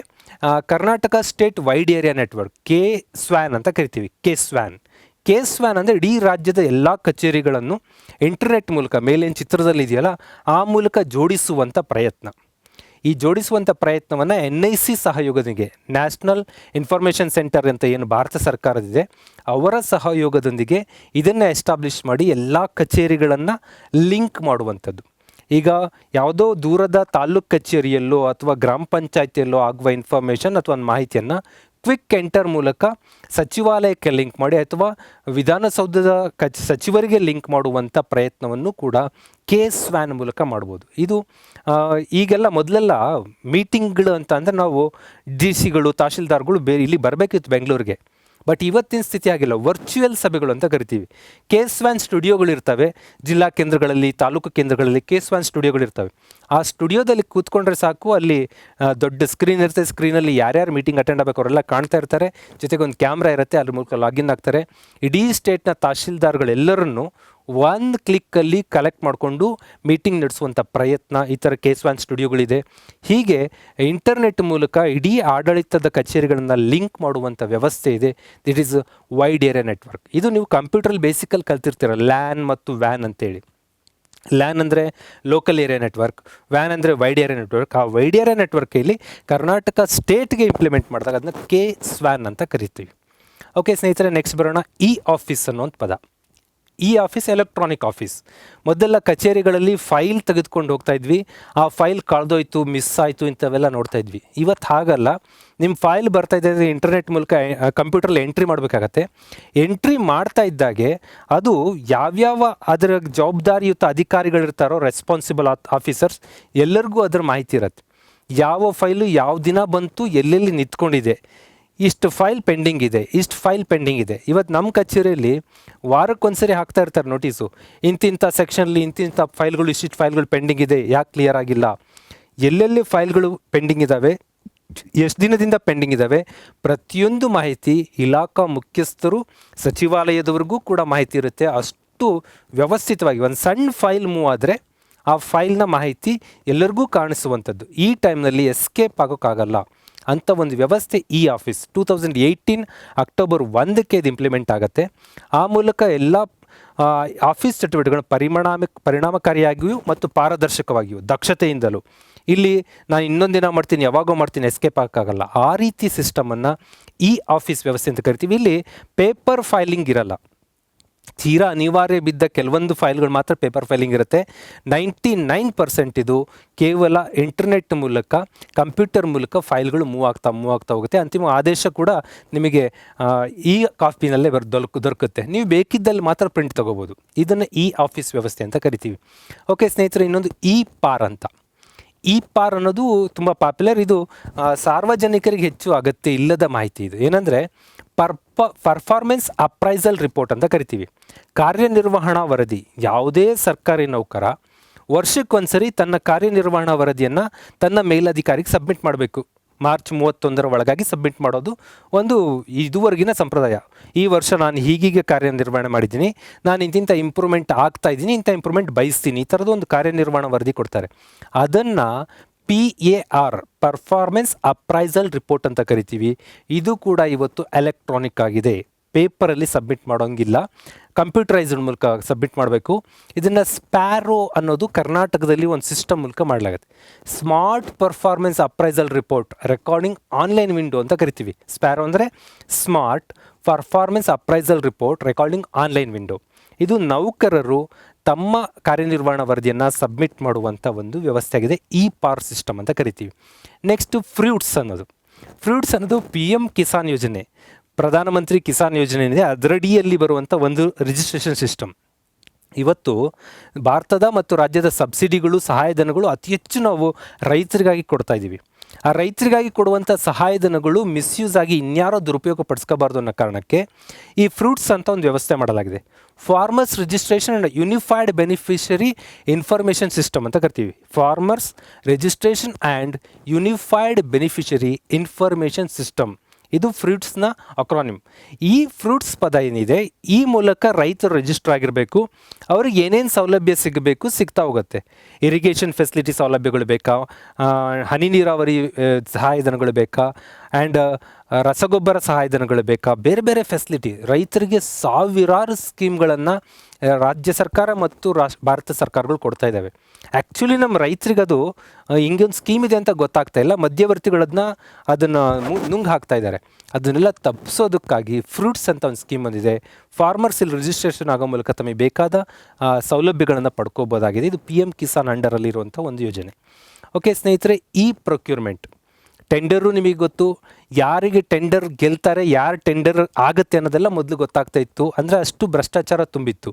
Karnataka state wide area network, KSWAN ಅಂತ ಕರಿತೀವಿ. KSWAN ಅಂದರೆ ಇಡೀ ರಾಜ್ಯದ ಎಲ್ಲ ಕಚೇರಿಗಳನ್ನು ಇಂಟರ್ನೆಟ್ ಮೂಲಕ, ಮೇಲಿನ ಚಿತ್ರದಲ್ಲಿ ಇದೆಯಲ್ಲ ಆ ಮೂಲಕ ಜೋಡಿಸುವಂಥ ಪ್ರಯತ್ನ. ಈ ಜೋಡಿಸುವಂಥ ಪ್ರಯತ್ನವನ್ನು NIC ಸಹಯೋಗದೊಂದಿಗೆ, ನ್ಯಾಷನಲ್ ಇನ್ಫಾರ್ಮೇಷನ್ ಸೆಂಟರ್ ಅಂತ ಏನು ಭಾರತ ಸರ್ಕಾರದಿದೆ ಅವರ ಸಹಯೋಗದೊಂದಿಗೆ ಇದನ್ನು ಎಸ್ಟಾಬ್ಲಿಷ್ ಮಾಡಿ ಎಲ್ಲ ಕಚೇರಿಗಳನ್ನು ಲಿಂಕ್ ಮಾಡುವಂಥದ್ದು. ಈಗ ಯಾವುದೋ ದೂರದ ತಾಲೂಕು ಕಚೇರಿಯಲ್ಲೋ ಅಥವಾ ಗ್ರಾಮ ಪಂಚಾಯತಿಯಲ್ಲೋ ಆಗುವ ಇನ್ಫಾರ್ಮೇಷನ್ ಅಥವಾ ಒಂದು ಮಾಹಿತಿಯನ್ನು ಕ್ವಿಕ್ ಎಂಟರ್ ಮೂಲಕ ಸಚಿವಾಲಯಕ್ಕೆ ಲಿಂಕ್ ಮಾಡಿ ಅಥವಾ ವಿಧಾನಸೌಧದ ಸಚಿವರಿಗೆ ಲಿಂಕ್ ಮಾಡುವಂಥ ಪ್ರಯತ್ನವನ್ನು ಕೂಡ KSWAN ಮೂಲಕ ಮಾಡ್ಬೋದು. ಇದು ಈಗೆಲ್ಲ ಮೊದಲೆಲ್ಲ ಮೀಟಿಂಗ್ಗಳು ಅಂತ ಅಂದರೆ ನಾವು DC ಗಳು ತಹಶೀಲ್ದಾರ್ಗಳು ಇಲ್ಲಿ ಬರಬೇಕಿತ್ತು ಬೆಂಗಳೂರಿಗೆ. ಬಟ್ ಇವತ್ತಿನ ಸ್ಥಿತಿ ಆಗಿಲ್ಲ, ವರ್ಚುವಲ್ ಸಭೆಗಳು ಅಂತ ಕರಿತೀವಿ. KSWAN ಸ್ಟುಡಿಯೋಗಳಿರ್ತವೆ ಜಿಲ್ಲಾ ಕೇಂದ್ರಗಳಲ್ಲಿ, ತಾಲೂಕು ಕೇಂದ್ರಗಳಲ್ಲಿ KSWAN ಸ್ಟುಡಿಯೋಗಳಿರ್ತವೆ. ಆ ಸ್ಟುಡಿಯೋದಲ್ಲಿ ಕೂತ್ಕೊಂಡ್ರೆ ಸಾಕು, ಅಲ್ಲಿ ದೊಡ್ಡ ಸ್ಕ್ರೀನ್ ಇರುತ್ತೆ. ಸ್ಕ್ರೀನಲ್ಲಿ ಯಾರ್ಯಾರು ಮೀಟಿಂಗ್ ಅಟೆಂಡ್ ಆಗಬೇಕು ಅವರೆಲ್ಲ ಕಾಣ್ತಾ ಇರ್ತಾರೆ. ಜೊತೆಗೆ ಒಂದು ಕ್ಯಾಮ್ರಾ ಇರುತ್ತೆ, ಅದ್ರ ಮೂಲಕ ಲಾಗಿನ್ ಆಗ್ತಾರೆ. ಇಡೀ ಸ್ಟೇಟ್ನ ತಹಶೀಲ್ದಾರ್ಗಳೆಲ್ಲರನ್ನು ಒಂದು ಕ್ಲಿಕ್ಕಲ್ಲಿ ಕಲೆಕ್ಟ್ ಮಾಡಿಕೊಂಡು ಮೀಟಿಂಗ್ ನಡೆಸುವಂಥ ಪ್ರಯತ್ನ ಈ ಥರ KSWAN ಸ್ಟುಡಿಯೋಗಳಿದೆ. ಹೀಗೆ ಇಂಟರ್ನೆಟ್ ಮೂಲಕ ಇಡೀ ಆಡಳಿತದ ಕಚೇರಿಗಳನ್ನು ಲಿಂಕ್ ಮಾಡುವಂಥ ವ್ಯವಸ್ಥೆ ಇದೆ. That is wide area network. ಇದು ನೀವು ಕಂಪ್ಯೂಟ್ರಲ್ಲಿ ಬೇಸಿಕಲ್ಲಿ ಕಲ್ತಿರ್ತೀರ, ಲ್ಯಾನ್ ಮತ್ತು ವ್ಯಾನ್ ಅಂತೇಳಿ. ಲ್ಯಾನ್ ಅಂದರೆ ಲೋಕಲ್ ಏರಿಯಾ ನೆಟ್ವರ್ಕ್, ವ್ಯಾನ್ ಅಂದರೆ ವೈಡ್ ಏರಿಯಾ ನೆಟ್ವರ್ಕ್. ಆ ವೈಡ್ ಏರಿಯಾ ನೆಟ್ವರ್ಕಲ್ಲಿ ಕರ್ನಾಟಕ ಸ್ಟೇಟ್ಗೆ ಇಂಪ್ಲಿಮೆಂಟ್ ಮಾಡಿದಾಗ ಅದನ್ನ KSWAN ಅಂತ ಕರಿತೀವಿ. ಓಕೆ ಸ್ನೇಹಿತರೆ, ನೆಕ್ಸ್ಟ್ ಬರೋಣ. ಆಫೀಸ್ ಅನ್ನೋಂಥ ಪದ. Office electronic office. ಮೊದಲೆಲ್ಲ ಕಚೇರಿಗಳಲ್ಲಿ ಫೈಲ್ ತೆಗೆದುಕೊಂಡು ಹೋಗ್ತಾ ಇದ್ವಿ, ಆ ಫೈಲ್ ಕಳೆದೋಯ್ತು, ಮಿಸ್ ಆಯಿತು ಇಂಥವೆಲ್ಲ ನೋಡ್ತಾ ಇದ್ವಿ. ಇವತ್ತು ಹಾಗಲ್ಲ, ನಿಮ್ಮ ಫೈಲ್ ಬರ್ತಾ ಇದೆ ಇಂಟರ್ನೆಟ್ ಮೂಲಕ ಕಂಪ್ಯೂಟ್ರಲ್ಲಿ ಎಂಟ್ರಿ ಮಾಡಬೇಕಾಗತ್ತೆ. ಎಂಟ್ರಿ ಮಾಡ್ತಾ ಇದ್ದಾಗೆ ಅದು ಯಾವ್ಯಾವ ಅದರ ಜವಾಬ್ದಾರಿಯುತ ಅಧಿಕಾರಿಗಳಿರ್ತಾರೋ, ರೆಸ್ಪಾನ್ಸಿಬಲ್ ಆಫೀಸರ್ಸ್, ಎಲ್ಲರಿಗೂ ಅದರ ಮಾಹಿತಿ ಇರುತ್ತೆ. ಯಾವ ಫೈಲು ಯಾವ ದಿನ ಬಂತು, ಎಲ್ಲೆಲ್ಲಿ ನಿಂತ್ಕೊಂಡಿದೆ, ಇಷ್ಟು ಫೈಲ್ ಪೆಂಡಿಂಗ್ ಇದೆ. ಇವತ್ತು ನಮ್ಮ ಕಚೇರಿಯಲ್ಲಿ ವಾರಕ್ಕೊಂದ್ಸರಿ ಹಾಕ್ತಾ ಇರ್ತಾರೆ ನೋಟಿಸು, ಇಂತಿಂಥ ಸೆಕ್ಷನಲ್ಲಿ ಇಂತಿಂಥ ಫೈಲ್ಗಳು, ಇಷ್ಟಿಷ್ಟು ಫೈಲ್ಗಳು ಪೆಂಡಿಂಗ್ ಇದೆ, ಯಾಕೆ ಕ್ಲಿಯರ್ ಆಗಿಲ್ಲ, ಎಲ್ಲೆಲ್ಲಿ ಫೈಲ್ಗಳು ಪೆಂಡಿಂಗ್ ಇದ್ದಾವೆ, ಎಷ್ಟು ದಿನದಿಂದ ಪೆಂಡಿಂಗ್ ಇದ್ದಾವೆ, ಪ್ರತಿಯೊಂದು ಮಾಹಿತಿ ಇಲಾಖಾ ಮುಖ್ಯಸ್ಥರು ಸಚಿವಾಲಯದವರೆಗೂ ಕೂಡ ಮಾಹಿತಿ ಇರುತ್ತೆ. ಅಷ್ಟು ವ್ಯವಸ್ಥಿತವಾಗಿ ಒಂದು ಸಣ್ಣ ಫೈಲ್ ಮೂವ್ ಆದರೆ ಆ ಫೈಲ್ನ ಮಾಹಿತಿ ಎಲ್ಲರಿಗೂ ಕಾಣಿಸುವಂಥದ್ದು. ಈ ಟೈಮ್ನಲ್ಲಿ ಎಸ್ಕೇಪ್ ಆಗೋಕ್ಕಾಗಲ್ಲ ಅಂಥ ಒಂದು ವ್ಯವಸ್ಥೆ ಆಫೀಸ್ 2018 ಅಕ್ಟೋಬರ್ 1ಕ್ಕೆ ಇದು ಇಂಪ್ಲಿಮೆಂಟ್ ಆಗುತ್ತೆ. ಆ ಮೂಲಕ ಎಲ್ಲ ಆಫೀಸ್ ಚಟುವಟಿಕೆಗಳು ಪರಿಣಾಮಕಾರಿಯಾಗಿಯೂ ಮತ್ತು ಪಾರದರ್ಶಕವಾಗಿಯೂ, ದಕ್ಷತೆಯಿಂದಲೂ. ಇಲ್ಲಿ ನಾನು ಇನ್ನೊಂದು ದಿನ ಮಾಡ್ತೀನಿ, ಯಾವಾಗೋ ಮಾಡ್ತೀನಿ, ಎಸ್ಕೇಪ್ ಆಗೋಕ್ಕಾಗಲ್ಲ. ಆ ರೀತಿ ಸಿಸ್ಟಮನ್ನು ಆಫೀಸ್ ವ್ಯವಸ್ಥೆ ಅಂತ ಕರಿತೀವಿ. ಇಲ್ಲಿ ಪೇಪರ್ ಫೈಲಿಂಗ್ ಇರಲ್ಲ. ತೀರಾ ಅನಿವಾರ್ಯ ಬಿದ್ದ ಕೆಲವೊಂದು ಫೈಲ್ಗಳು ಮಾತ್ರ ಪೇಪರ್ ಫೈಲಿಂಗ್ ಇರುತ್ತೆ. 99% ಇದು ಕೇವಲ ಇಂಟರ್ನೆಟ್ ಮೂಲಕ, ಕಂಪ್ಯೂಟರ್ ಮೂಲಕ ಫೈಲ್ಗಳು ಮೂವ್ ಆಗ್ತಾ ಹೋಗುತ್ತೆ. ಅಂತಿಮ ಆದೇಶ ಕೂಡ ನಿಮಗೆ ಕಾಪಿನಲ್ಲೇ ದೊರಕುತ್ತೆ. ನೀವು ಬೇಕಿದ್ದಲ್ಲಿ ಮಾತ್ರ ಪ್ರಿಂಟ್ ತೊಗೋಬೋದು. ಇದನ್ನು ಆಫೀಸ್ ವ್ಯವಸ್ಥೆ ಅಂತ ಕರಿತೀವಿ. ಓಕೆ ಸ್ನೇಹಿತರೆ, ಇನ್ನೊಂದು ಪಾರ್ ಅಂತ. ಇ ಪಾರ್ ಅನ್ನೋದು ತುಂಬ ಪಾಪ್ಯುಲರ್. ಇದು ಸಾರ್ವಜನಿಕರಿಗೆ ಹೆಚ್ಚು ಅಗತ್ಯ ಇಲ್ಲದ ಮಾಹಿತಿ. ಇದು ಏನಂದರೆ ಪರ್ಫಾರ್ಮೆನ್ಸ್ ಅಪ್ರೈಸಲ್ ರಿಪೋರ್ಟ್ ಅಂತ ಕರಿತೀವಿ. ಕಾರ್ಯನಿರ್ವಹಣಾ ವರದಿ. ಯಾವುದೇ ಸರ್ಕಾರಿ ನೌಕರ ವರ್ಷಕ್ಕೊಂದ್ಸರಿ ತನ್ನ ಕಾರ್ಯನಿರ್ವಹಣಾ ವರದಿಯನ್ನು ತನ್ನ ಮೇಲಧಿಕಾರಿಗೆ ಸಬ್ಮಿಟ್ ಮಾಡಬೇಕು. ಮಾರ್ಚ್ 31 ಒಳಗಾಗಿ ಸಬ್ಮಿಟ್ ಮಾಡೋದು ಒಂದು ಇದುವರೆಗಿನ ಸಂಪ್ರದಾಯ. ಈ ವರ್ಷ ನಾನು ಹೀಗೀಗೆ ಕಾರ್ಯನಿರ್ವಹಣೆ ಮಾಡಿದ್ದೀನಿ, ನಾನು ಇಂತಿಂಥ ಇಂಪ್ರೂವ್ಮೆಂಟ್ ಆಗ್ತಾ ಇದ್ದೀನಿ, ಇಂಥ ಇಂಪ್ರೂವ್ಮೆಂಟ್ ಬಯಸ್ತೀನಿ, ಈ ಥರದ್ದು ಒಂದು ಕಾರ್ಯನಿರ್ವಹಣಾ ವರದಿ ಕೊಡ್ತಾರೆ. ಅದನ್ನು PAR ಪರ್ಫಾರ್ಮೆನ್ಸ್ ಅಪ್ರೈಸಲ್ ರಿಪೋರ್ಟ್ ಅಂತ ಕರಿತೀವಿ. ಇದು ಕೂಡ ಇವತ್ತು ಎಲೆಕ್ಟ್ರಾನಿಕ್ ಆಗಿದೆ, ಪೇಪರಲ್ಲಿ ಸಬ್ಮಿಟ್ ಮಾಡೋಂಗಿಲ್ಲ, ಕಂಪ್ಯೂಟರೈಸ್ಡ್ ಮೂಲಕ ಸಬ್ಮಿಟ್ ಮಾಡಬೇಕು. ಇದನ್ನು ಸ್ಪ್ಯಾರೋ ಅನ್ನೋದು ಕರ್ನಾಟಕದಲ್ಲಿ ಒಂದು ಸಿಸ್ಟಮ್ ಮೂಲಕ ಮಾಡಲಾಗುತ್ತೆ. Smart performance appraisal report recording online window ಅಂತ ಕರಿತೀವಿ. ಸ್ಪ್ಯಾರೋ ಅಂದರೆ smart performance appraisal report recording online window. ಇದು ನೌಕರರು ತಮ್ಮ ಕಾರ್ಯನಿರ್ವಹಣಾ ವರದಿಯನ್ನು ಸಬ್ಮಿಟ್ ಮಾಡುವಂಥ ಒಂದು ವ್ಯವಸ್ಥೆ ಆಗಿದೆ. PAR ಸಿಸ್ಟಮ್ ಅಂತ ಕರಿತೀವಿ. ನೆಕ್ಸ್ಟು ಫ್ರೂಟ್ಸ್ ಅನ್ನೋದು PM ಕಿಸಾನ್ ಯೋಜನೆ, ಪ್ರಧಾನಮಂತ್ರಿ ಕಿಸಾನ್ ಯೋಜನೆ ಏನಿದೆ ಅದರಡಿಯಲ್ಲಿ ಬರುವಂಥ ಒಂದು ರಿಜಿಸ್ಟ್ರೇಷನ್ ಸಿಸ್ಟಮ್. ಇವತ್ತು ಭಾರತದ ಮತ್ತು ರಾಜ್ಯದ ಸಬ್ಸಿಡಿಗಳು, ಸಹಾಯಧನಗಳು ಅತಿ ಹೆಚ್ಚು ನಾವು ರೈತರಿಗಾಗಿ ಕೊಡ್ತಾ ಇದ್ದೀವಿ. ಆ ರೈತರಿಗಾಗಿ ಕೊಡುವಂಥ ಸಹಾಯಧನಗಳು ಮಿಸ್ಯೂಸ್ ಆಗಿ ಇನ್ಯಾರೋ ದುರುಪಯೋಗ ಪಡಿಸ್ಕೋಬಾರ್ದು ಅನ್ನೋ ಕಾರಣಕ್ಕೆ ಈ ಫ್ರೂಟ್ಸ್ ಅಂತ ಒಂದು ವ್ಯವಸ್ಥೆ ಮಾಡಲಾಗಿದೆ. Farmers registration and unified beneficiary information system ಅಂತ ಕರಿತೀವಿ. Farmers registration and unified beneficiary information system, ಇದು ಫ್ರೂಟ್ಸ್ನ ಅಕ್ರಾನಿಮ್. ಈ ಫ್ರೂಟ್ಸ್ ಪದ ಏನಿದೆ, ಈ ಮೂಲಕ ರೈತರು ರಿಜಿಸ್ಟರ್ ಆಗಿರಬೇಕು. ಅವ್ರಿಗೆ ಏನೇನು ಸೌಲಭ್ಯ ಸಿಗಬೇಕು ಸಿಗ್ತಾ ಹೋಗುತ್ತೆ. ಇರಿಗೇಷನ್ ಫೆಸಿಲಿಟಿ ಸೌಲಭ್ಯಗಳು ಬೇಕಾ, ಹನಿ ನೀರಾವರಿ ಸಹಾಯಧನಗಳು ಬೇಕಾ, ಆ್ಯಂಡ್ ರಸಗೊಬ್ಬರ ಸಹಾಯಧನಗಳು ಬೇಕಾ, ಬೇರೆ ಬೇರೆ ಫೆಸಿಲಿಟಿ ರೈತರಿಗೆ ಸಾವಿರಾರು ಸ್ಕೀಮ್ಗಳನ್ನು ರಾಜ್ಯ ಸರ್ಕಾರ ಮತ್ತು ಭಾರತ ಸರ್ಕಾರಗಳು ಕೊಡ್ತಾ ಇದ್ದಾವೆ. ಆ್ಯಕ್ಚುಲಿ ನಮ್ಮ ರೈತರಿಗೆ ಅದು ಹಿಂಗೊಂದು ಸ್ಕೀಮ್ ಇದೆ ಅಂತ ಗೊತ್ತಾಗ್ತಾ ಇಲ್ಲ, ಮಧ್ಯವರ್ತಿಗಳನ್ನ ಅದನ್ನು ನುಂಗ್ ಹಾಕ್ತಾ ಇದ್ದಾರೆ. ಅದನ್ನೆಲ್ಲ ತಪ್ಪಿಸೋದಕ್ಕಾಗಿ ಫ್ರೂಟ್ಸ್ ಅಂತ ಒಂದು ಸ್ಕೀಮ್ ಬಂದಿದೆ. ಫಾರ್ಮರ್ಸ್ ಇಲ್ಲಿ ರಿಜಿಸ್ಟ್ರೇಷನ್ ಆಗೋ ಮೂಲಕ ತಮಗೆ ಬೇಕಾದ ಸೌಲಭ್ಯಗಳನ್ನು ಪಡ್ಕೋಬೋದಾಗಿದೆ. ಇದು PM ಕಿಸಾನ್ ಅಂಡರಲ್ಲಿರುವಂಥ ಒಂದು ಯೋಜನೆ. ಓಕೆ ಸ್ನೇಹಿತರೆ, ಈ ಪ್ರೊಕ್ಯೂರ್ಮೆಂಟ್ ಟೆಂಡರು ನಿಮಗೆ ಗೊತ್ತು, ಯಾರಿಗೆ ಟೆಂಡರ್ ಗೆಲ್ತಾರೆ, ಯಾರು ಟೆಂಡರ್ ಆಗುತ್ತೆ ಅನ್ನೋದೆಲ್ಲ ಮೊದಲು ಗೊತ್ತಾಗ್ತಾ ಇತ್ತು. ಅಂದರೆ ಅಷ್ಟು ಭ್ರಷ್ಟಾಚಾರ ತುಂಬಿತ್ತು.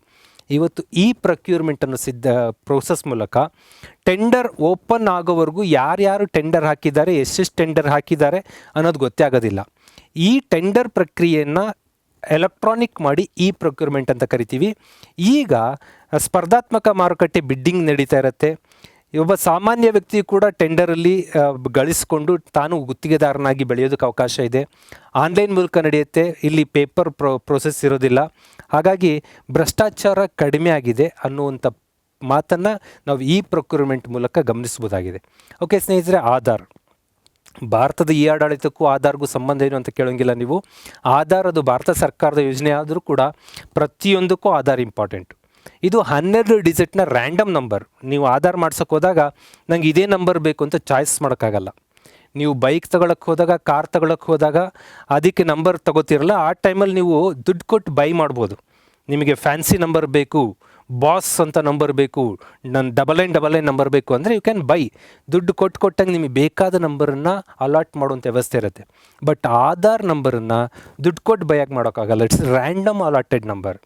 ಇವತ್ತು ಈ ಪ್ರೊಕ್ಯೂರ್ಮೆಂಟನ್ನು ಪ್ರೋಸೆಸ್ ಮೂಲಕ ಟೆಂಡರ್ ಓಪನ್ ಆಗೋವರೆಗೂ ಯಾರ್ಯಾರು ಟೆಂಡರ್ ಹಾಕಿದ್ದಾರೆ, ಎಷ್ಟೆಷ್ಟು ಟೆಂಡರ್ ಹಾಕಿದ್ದಾರೆ ಅನ್ನೋದು ಗೊತ್ತೇ ಆಗೋದಿಲ್ಲ. ಈ ಟೆಂಡರ್ ಪ್ರಕ್ರಿಯೆಯನ್ನು ಎಲೆಕ್ಟ್ರಾನಿಕ್ ಮಾಡಿ ಈ ಪ್ರೊಕ್ಯೂರ್ಮೆಂಟ್ ಅಂತ ಕರಿತೀವಿ. ಈಗ ಸ್ಪರ್ಧಾತ್ಮಕ ಮಾರುಕಟ್ಟೆ ಬಿಡ್ಡಿಂಗ್ ನಡೀತಾ ಇರುತ್ತೆ. ಒಬ್ಬ ಸಾಮಾನ್ಯ ವ್ಯಕ್ತಿ ಕೂಡ ಟೆಂಡರಲ್ಲಿ ಗಳಿಸ್ಕೊಂಡು ತಾನು ಗುತ್ತಿಗೆದಾರನಾಗಿ ಬೆಳೆಯೋದಕ್ಕೆ ಅವಕಾಶ ಇದೆ. ಆನ್ಲೈನ್ ಮೂಲಕ ನಡೆಯುತ್ತೆ, ಇಲ್ಲಿ ಪೇಪರ್ ಪ್ರೋಸೆಸ್ ಇರೋದಿಲ್ಲ. ಹಾಗಾಗಿ ಭ್ರಷ್ಟಾಚಾರ ಕಡಿಮೆ ಆಗಿದೆ ಅನ್ನುವಂಥ ಮಾತನ್ನು ನಾವು ಈ ಪ್ರೊಕ್ಯೂರ್ಮೆಂಟ್ ಮೂಲಕ ಗಮನಿಸ್ಬೋದಾಗಿದೆ. ಓಕೆ ಸ್ನೇಹಿತರೆ, ಆಧಾರ್, ಭಾರತದ ಈ ಆಡಳಿತಕ್ಕೂ ಆಧಾರ್ಗೂ ಸಂಬಂಧ ಏನು ಅಂತ ಕೇಳೋಂಗಿಲ್ಲ ನೀವು. ಆಧಾರ್ ಅದು ಭಾರತ ಸರ್ಕಾರದ ಯೋಜನೆ ಆದರೂ ಕೂಡ ಪ್ರತಿಯೊಂದಕ್ಕೂ ಆಧಾರ್ ಇಂಪಾರ್ಟೆಂಟು. ಇದು 12 ಡಿಜಿಟ್ನ ರ್ಯಾಂಡಮ್ ನಂಬರ್. ನೀವು ಆಧಾರ್ ಮಾಡ್ಸೋಕೆ ಹೋದಾಗ ನಂಗೆ ಇದೇ ನಂಬರ್ ಬೇಕು ಅಂತ ಚಾಯ್ಸ್ ಮಾಡೋಕ್ಕಾಗಲ್ಲ. ನೀವು ಬೈಕ್ ತೊಗೊಳಕ್ಕೆ ಹೋದಾಗ, ಕಾರ್ ತೊಗೊಳಕ್ಕೆ ಹೋದಾಗ ಅದಕ್ಕೆ ನಂಬರ್ ತೊಗೋತಿರಲ್ಲ, ಆ ಟೈಮಲ್ಲಿ ನೀವು ದುಡ್ಡು ಕೊಟ್ಟು ಬೈ ಮಾಡ್ಬೋದು. ನಿಮಗೆ ಫ್ಯಾನ್ಸಿ ನಂಬರ್ ಬೇಕು, ಬಾಸ್ ಅಂತ ನಂಬರ್ ಬೇಕು, ನನ್ನ 9999 ನಂಬರ್ ಬೇಕು ಅಂದರೆ ಯು ಕ್ಯಾನ್ ಬೈ. ದುಡ್ಡು ಕೊಟ್ಟಂಗೆ ನಿಮಗೆ ಬೇಕಾದ ನಂಬರನ್ನು ಅಲಾಟ್ ಮಾಡುವಂಥ ವ್ಯವಸ್ಥೆ ಇರುತ್ತೆ. ಬಟ್ ಆಧಾರ್ ನಂಬರನ್ನು ದುಡ್ಡು ಕೊಟ್ಟು ಬೈಯಾಗಿ ಮಾಡೋಕ್ಕಾಗಲ್ಲ. It's random allotted number.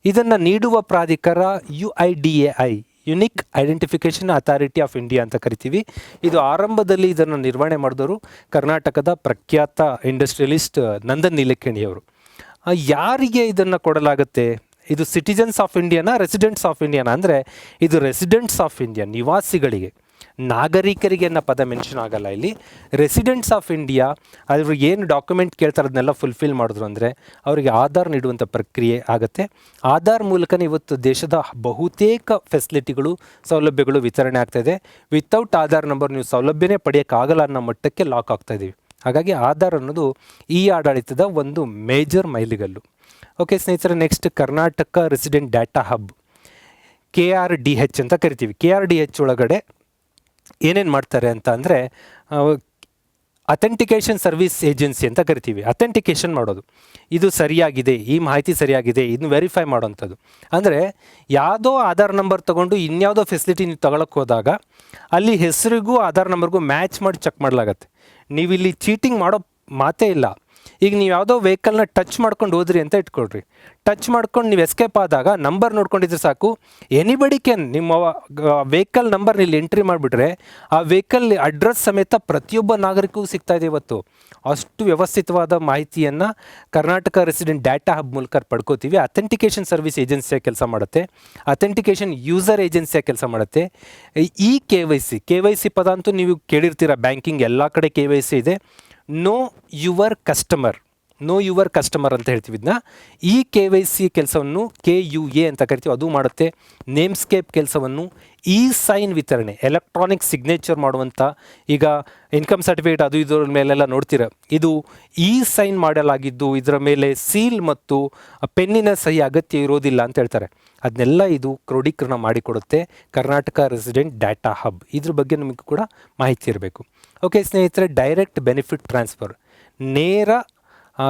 ಇದನ್ನು ನೀಡುವ ಪ್ರಾಧಿಕಾರ UIDAI, unique identification authority of India ಅಂತ ಕರಿತೀವಿ. ಇದು ಆರಂಭದಲ್ಲಿ ಇದನ್ನು ನಿರ್ವಹಣೆ ಮಾಡಿದವರು ಕರ್ನಾಟಕದ ಪ್ರಖ್ಯಾತ ಇಂಡಸ್ಟ್ರಿಯಲಿಸ್ಟ್ ನಂದನ್ ನೀಲಕೇಣಿಯವರು. ಯಾರಿಗೆ ಇದನ್ನು ಕೊಡಲಾಗುತ್ತೆ? ಇದು ಸಿಟಿಜನ್ಸ್ ಆಫ್ ಇಂಡಿಯಾನ, ರೆಸಿಡೆಂಟ್ಸ್ ಆಫ್ ಇಂಡಿಯಾನ? ಅಂದರೆ ಇದು ರೆಸಿಡೆಂಟ್ಸ್ ಆಫ್ ಇಂಡಿಯಾ, ನಿವಾಸಿಗಳಿಗೆ, ನಾಗರಿಕರಿಗೆ ಅನ್ನೋ ಪದ ಮೆನ್ಷನ್ ಆಗಲ್ಲ ಇಲ್ಲಿ. ರೆಸಿಡೆಂಟ್ಸ್ ಆಫ್ ಇಂಡಿಯಾ ಅವ್ರಿಗೆ ಏನು ಡಾಕ್ಯುಮೆಂಟ್ ಕೇಳ್ತಾರೆ ಅದನ್ನೆಲ್ಲ ಫುಲ್ಫಿಲ್ ಮಾಡಿದ್ರು ಅಂದರೆ ಅವರಿಗೆ ಆಧಾರ್ ನೀಡುವಂಥ ಪ್ರಕ್ರಿಯೆ ಆಗುತ್ತೆ. ಆಧಾರ್ ಮೂಲಕನೇ ಇವತ್ತು ದೇಶದ ಬಹುತೇಕ ಫೆಸಿಲಿಟಿಗಳು, ಸೌಲಭ್ಯಗಳು ವಿತರಣೆ ಆಗ್ತಾಯಿದೆ. ವಿತೌಟ್ ಆಧಾರ್ ನಂಬರ್ ನೀವು ಸೌಲಭ್ಯನೇ ಪಡೆಯೋಕ್ಕಾಗಲ್ಲ ಅನ್ನೋ ಮಟ್ಟಕ್ಕೆ ಲಾಕ್ ಆಗ್ತಾಯಿದ್ದೀವಿ. ಹಾಗಾಗಿ ಆಧಾರ್ ಅನ್ನೋದು ಈ ಆಡಳಿತದ ಒಂದು ಮೇಜರ್ ಮೈಲಿಗಲ್ಲು. ಓಕೆ ಸ್ನೇಹಿತರೆ, next Karnataka resident data hub, KRDH ಅಂತ ಕರಿತೀವಿ. KRDH ಒಳಗಡೆ ಏನೇನು ಮಾಡ್ತಾರೆ ಅಂತ ಅಂದರೆ ಅಥೆಂಟಿಕೇಷನ್ ಸರ್ವಿಸ್ ಏಜೆನ್ಸಿ ಅಂತ ಕರಿತೀವಿ. ಅಥೆಂಟಿಕೇಷನ್ ಮಾಡೋದು, ಇದು ಸರಿಯಾಗಿದೆ, ಈ ಮಾಹಿತಿ ಸರಿಯಾಗಿದೆ, ಇದನ್ನು ವೆರಿಫೈ ಮಾಡೋವಂಥದ್ದು. ಅಂದರೆ ಯಾವುದೋ ಆಧಾರ್ ನಂಬರ್ ತೊಗೊಂಡು ಇನ್ಯಾವುದೋ ಫೆಸಿಲಿಟಿ ನೀವು ತೊಗೊಳಕ್ಕೆ ಹೋದಾಗ ಅಲ್ಲಿ ಹೆಸರಿಗೂ ಆಧಾರ್ ನಂಬರ್ಗೂ ಮ್ಯಾಚ್ ಮಾಡಿ ಚೆಕ್ ಮಾಡಲಾಗತ್ತೆ. ನೀವು ಇಲ್ಲಿ ಚೀಟಿಂಗ್ ಮಾಡೋ ಮಾತೇ ಇಲ್ಲ. ಈಗ ನೀವು ಯಾವುದೋ ವೆಹಿಕಲ್ನ ಟಚ್ ಮಾಡ್ಕೊಂಡು ಹೋದ್ರಿ ಅಂತ ಇಟ್ಕೊಳ್ರಿ, ಟಚ್ ಮಾಡ್ಕೊಂಡು ನೀವು ಎಸ್ಕೇಪ್ ಆದಾಗ ನಂಬರ್ ನೋಡ್ಕೊಂಡಿದ್ರೆ ಸಾಕು, ಎನಿಬಡಿ ಕ್ಯಾನ್ ನಿಮ್ಮ ವೆಹಿಕಲ್ ನಂಬರ್ ಇಲ್ಲಿ ಎಂಟ್ರಿ ಮಾಡಿಬಿಟ್ರೆ ಆ ವೆಹಿಕಲ್ ಅಡ್ರೆಸ್ ಸಮೇತ ಪ್ರತಿಯೊಬ್ಬ ನಾಗರಿಕಗೂ ಸಿಗ್ತಾ ಇದೆ ಇವತ್ತು. ಅಷ್ಟು ವ್ಯವಸ್ಥಿತವಾದ ಮಾಹಿತಿಯನ್ನು ಕರ್ನಾಟಕ ರೆಸಿಡೆಂಟ್ ಡಾಟಾ ಹಬ್ ಮೂಲಕ ಪಡ್ಕೋತೀವಿ. ಅಥೆಂಟಿಕೇಷನ್ ಸರ್ವಿಸ್ ಏಜೆನ್ಸಿಯಾಗಿ ಕೆಲಸ ಮಾಡುತ್ತೆ, ಅಥೆಂಟಿಕೇಷನ್ ಯೂಸರ್ ಏಜೆನ್ಸಿಯಾಗಿ ಕೆಲಸ ಮಾಡುತ್ತೆ. ಈ ಕೆ ವೈ ಸಿ ಪದ ಅಂತೂ ನೀವು ಕೇಳಿರ್ತೀರ, ಬ್ಯಾಂಕಿಂಗ್ ಎಲ್ಲ ಕಡೆ KYC ಇದೆ. ನೋ ಯುವರ್ ಕಸ್ಟಮರ್ ಅಂತ ಹೇಳ್ತೀವಿ ಇದನ್ನ. ಈ KYC ಕೆಲಸವನ್ನು KUA ಅಂತ ಕರಿತೀವಿ, ಅದು ಮಾಡುತ್ತೆ. ನೇಮ್ಸ್ಕೇಪ್ ಕೆಲಸವನ್ನು, ಇ ಸೈನ್ ವಿತರಣೆ, ಎಲೆಕ್ಟ್ರಾನಿಕ್ ಸಿಗ್ನೇಚರ್ ಮಾಡುವಂಥ, ಈಗ ಇನ್ಕಮ್ ಸರ್ಟಿಫಿಕೇಟ್ ಅದು ಇದರ ಮೇಲೆಲ್ಲ ನೋಡ್ತೀರ, ಇದು ಇ ಸೈನ್ ಮಾಡಲಾಗಿದ್ದು ಇದರ ಮೇಲೆ ಸೀಲ್ ಮತ್ತು ಪೆನ್ನಿನ ಸಹಿ ಅಗತ್ಯ ಇರೋದಿಲ್ಲ ಅಂತ ಹೇಳ್ತಾರೆ. ಅದನ್ನೆಲ್ಲ ಇದು ಕ್ರೋಢೀಕರಣ ಮಾಡಿಕೊಡುತ್ತೆ ಕರ್ನಾಟಕ ರೆಸಿಡೆಂಟ್ ಡಾಟಾ ಹಬ್. ಇದ್ರ ಬಗ್ಗೆ ನಮಗೆ ಕೂಡ ಮಾಹಿತಿ ಇರಬೇಕು. ಓಕೆ ಸ್ನೇಹಿತರೆ, ಡೈರೆಕ್ಟ್ ಬೆನಿಫಿಟ್ ಟ್ರಾನ್ಸ್ಫರ್, ನೇರ